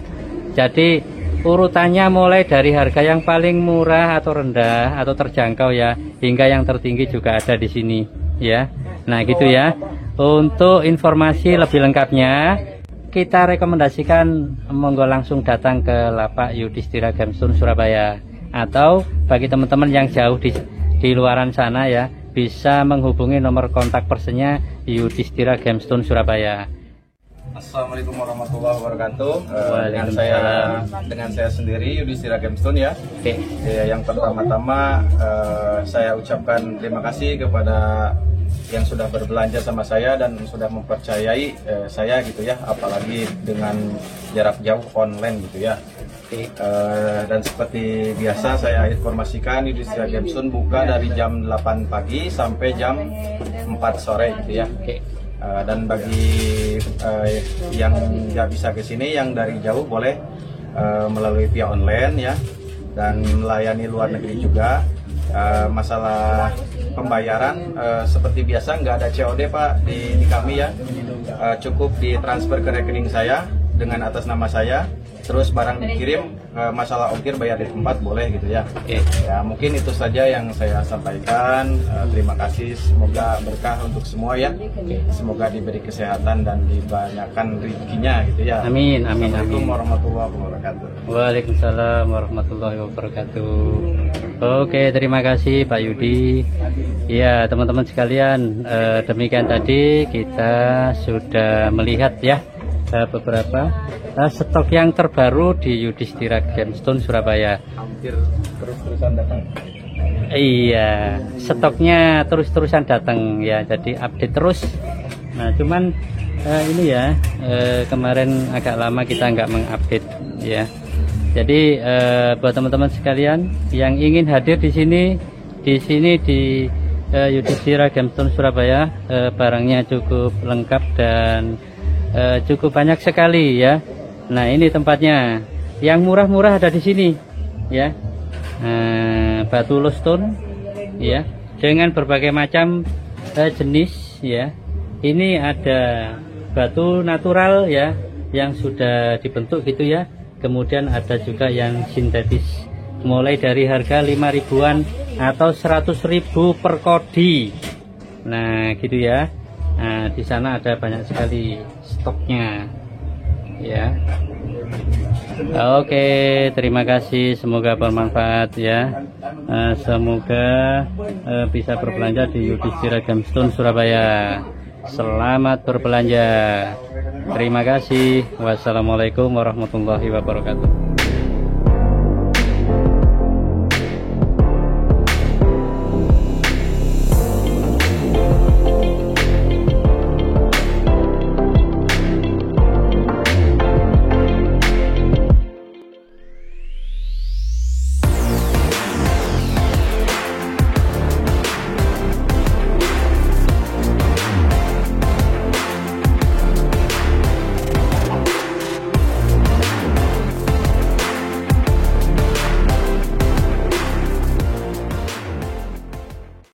Jadi urutannya mulai dari harga yang paling murah atau rendah atau terjangkau ya, hingga yang tertinggi juga ada di sini ya. Nah gitu ya. Untuk informasi lebih lengkapnya kita rekomendasikan monggo langsung datang ke lapak Yudhistira Gemstone Surabaya, atau bagi teman-teman yang jauh di luaran sana ya, bisa menghubungi nomor kontak personnya Yudhistira Gemstone Surabaya. Assalamualaikum warahmatullahi wabarakatuh. Waalaikumsalam. Dengan saya sendiri Yudhistira Gemstone ya. Oke. Yang pertama-tama saya ucapkan terima kasih kepada yang sudah berbelanja sama saya dan sudah mempercayai saya gitu ya, apalagi dengan jarak jauh online gitu ya. Dan seperti biasa saya informasikan Yudhistira Gemstone buka dari jam 8 pagi sampai jam 4 sore gitu ya. Dan bagi yang nggak bisa ke sini, yang dari jauh boleh melalui via online ya, dan melayani luar negeri juga. Masalah pembayaran seperti biasa, nggak ada COD Pak di kami ya, cukup ditransfer ke rekening saya dengan atas nama saya, terus barang dikirim, masalah ongkir bayar di tempat boleh gitu ya. Ya mungkin itu saja yang saya sampaikan. Terima kasih, semoga berkah untuk semua ya. Semoga diberi kesehatan dan dibanyakkan rezekinya gitu ya. Amin, amin, Assalamualaikum amin. warahmatullahi wabarakatuh. Waalaikumsalam warahmatullahi wabarakatuh. Oke, terima kasih Pak Yudi. Ya teman-teman sekalian, demikian tadi kita sudah melihat ya beberapa stok yang terbaru di Yudhistira Gemstone Surabaya. Hampir terus-terusan datang. Iya, stoknya terus-terusan datang ya, jadi update terus. Nah cuman ini ya, kemarin agak lama kita nggak mengupdate ya. Jadi buat teman-teman sekalian yang ingin hadir di sini di Yudhistira Gemstone Surabaya, barangnya cukup lengkap dan cukup banyak sekali ya. Nah ini tempatnya, yang murah-murah ada di sini ya. Batu low stone ya, dengan berbagai macam jenis ya. Ini ada batu natural ya, yang sudah dibentuk gitu ya. Kemudian ada juga yang sintetis, mulai dari harga 5 ribuan atau 100 ribu per kodi. Nah gitu ya. Nah di sana ada banyak sekali stoknya ya. Oke, terima kasih, semoga bermanfaat ya. Semoga bisa berbelanja di Yudhistira Gemstone Surabaya. Selamat berbelanja. Terima kasih. Wassalamualaikum warahmatullahi wabarakatuh.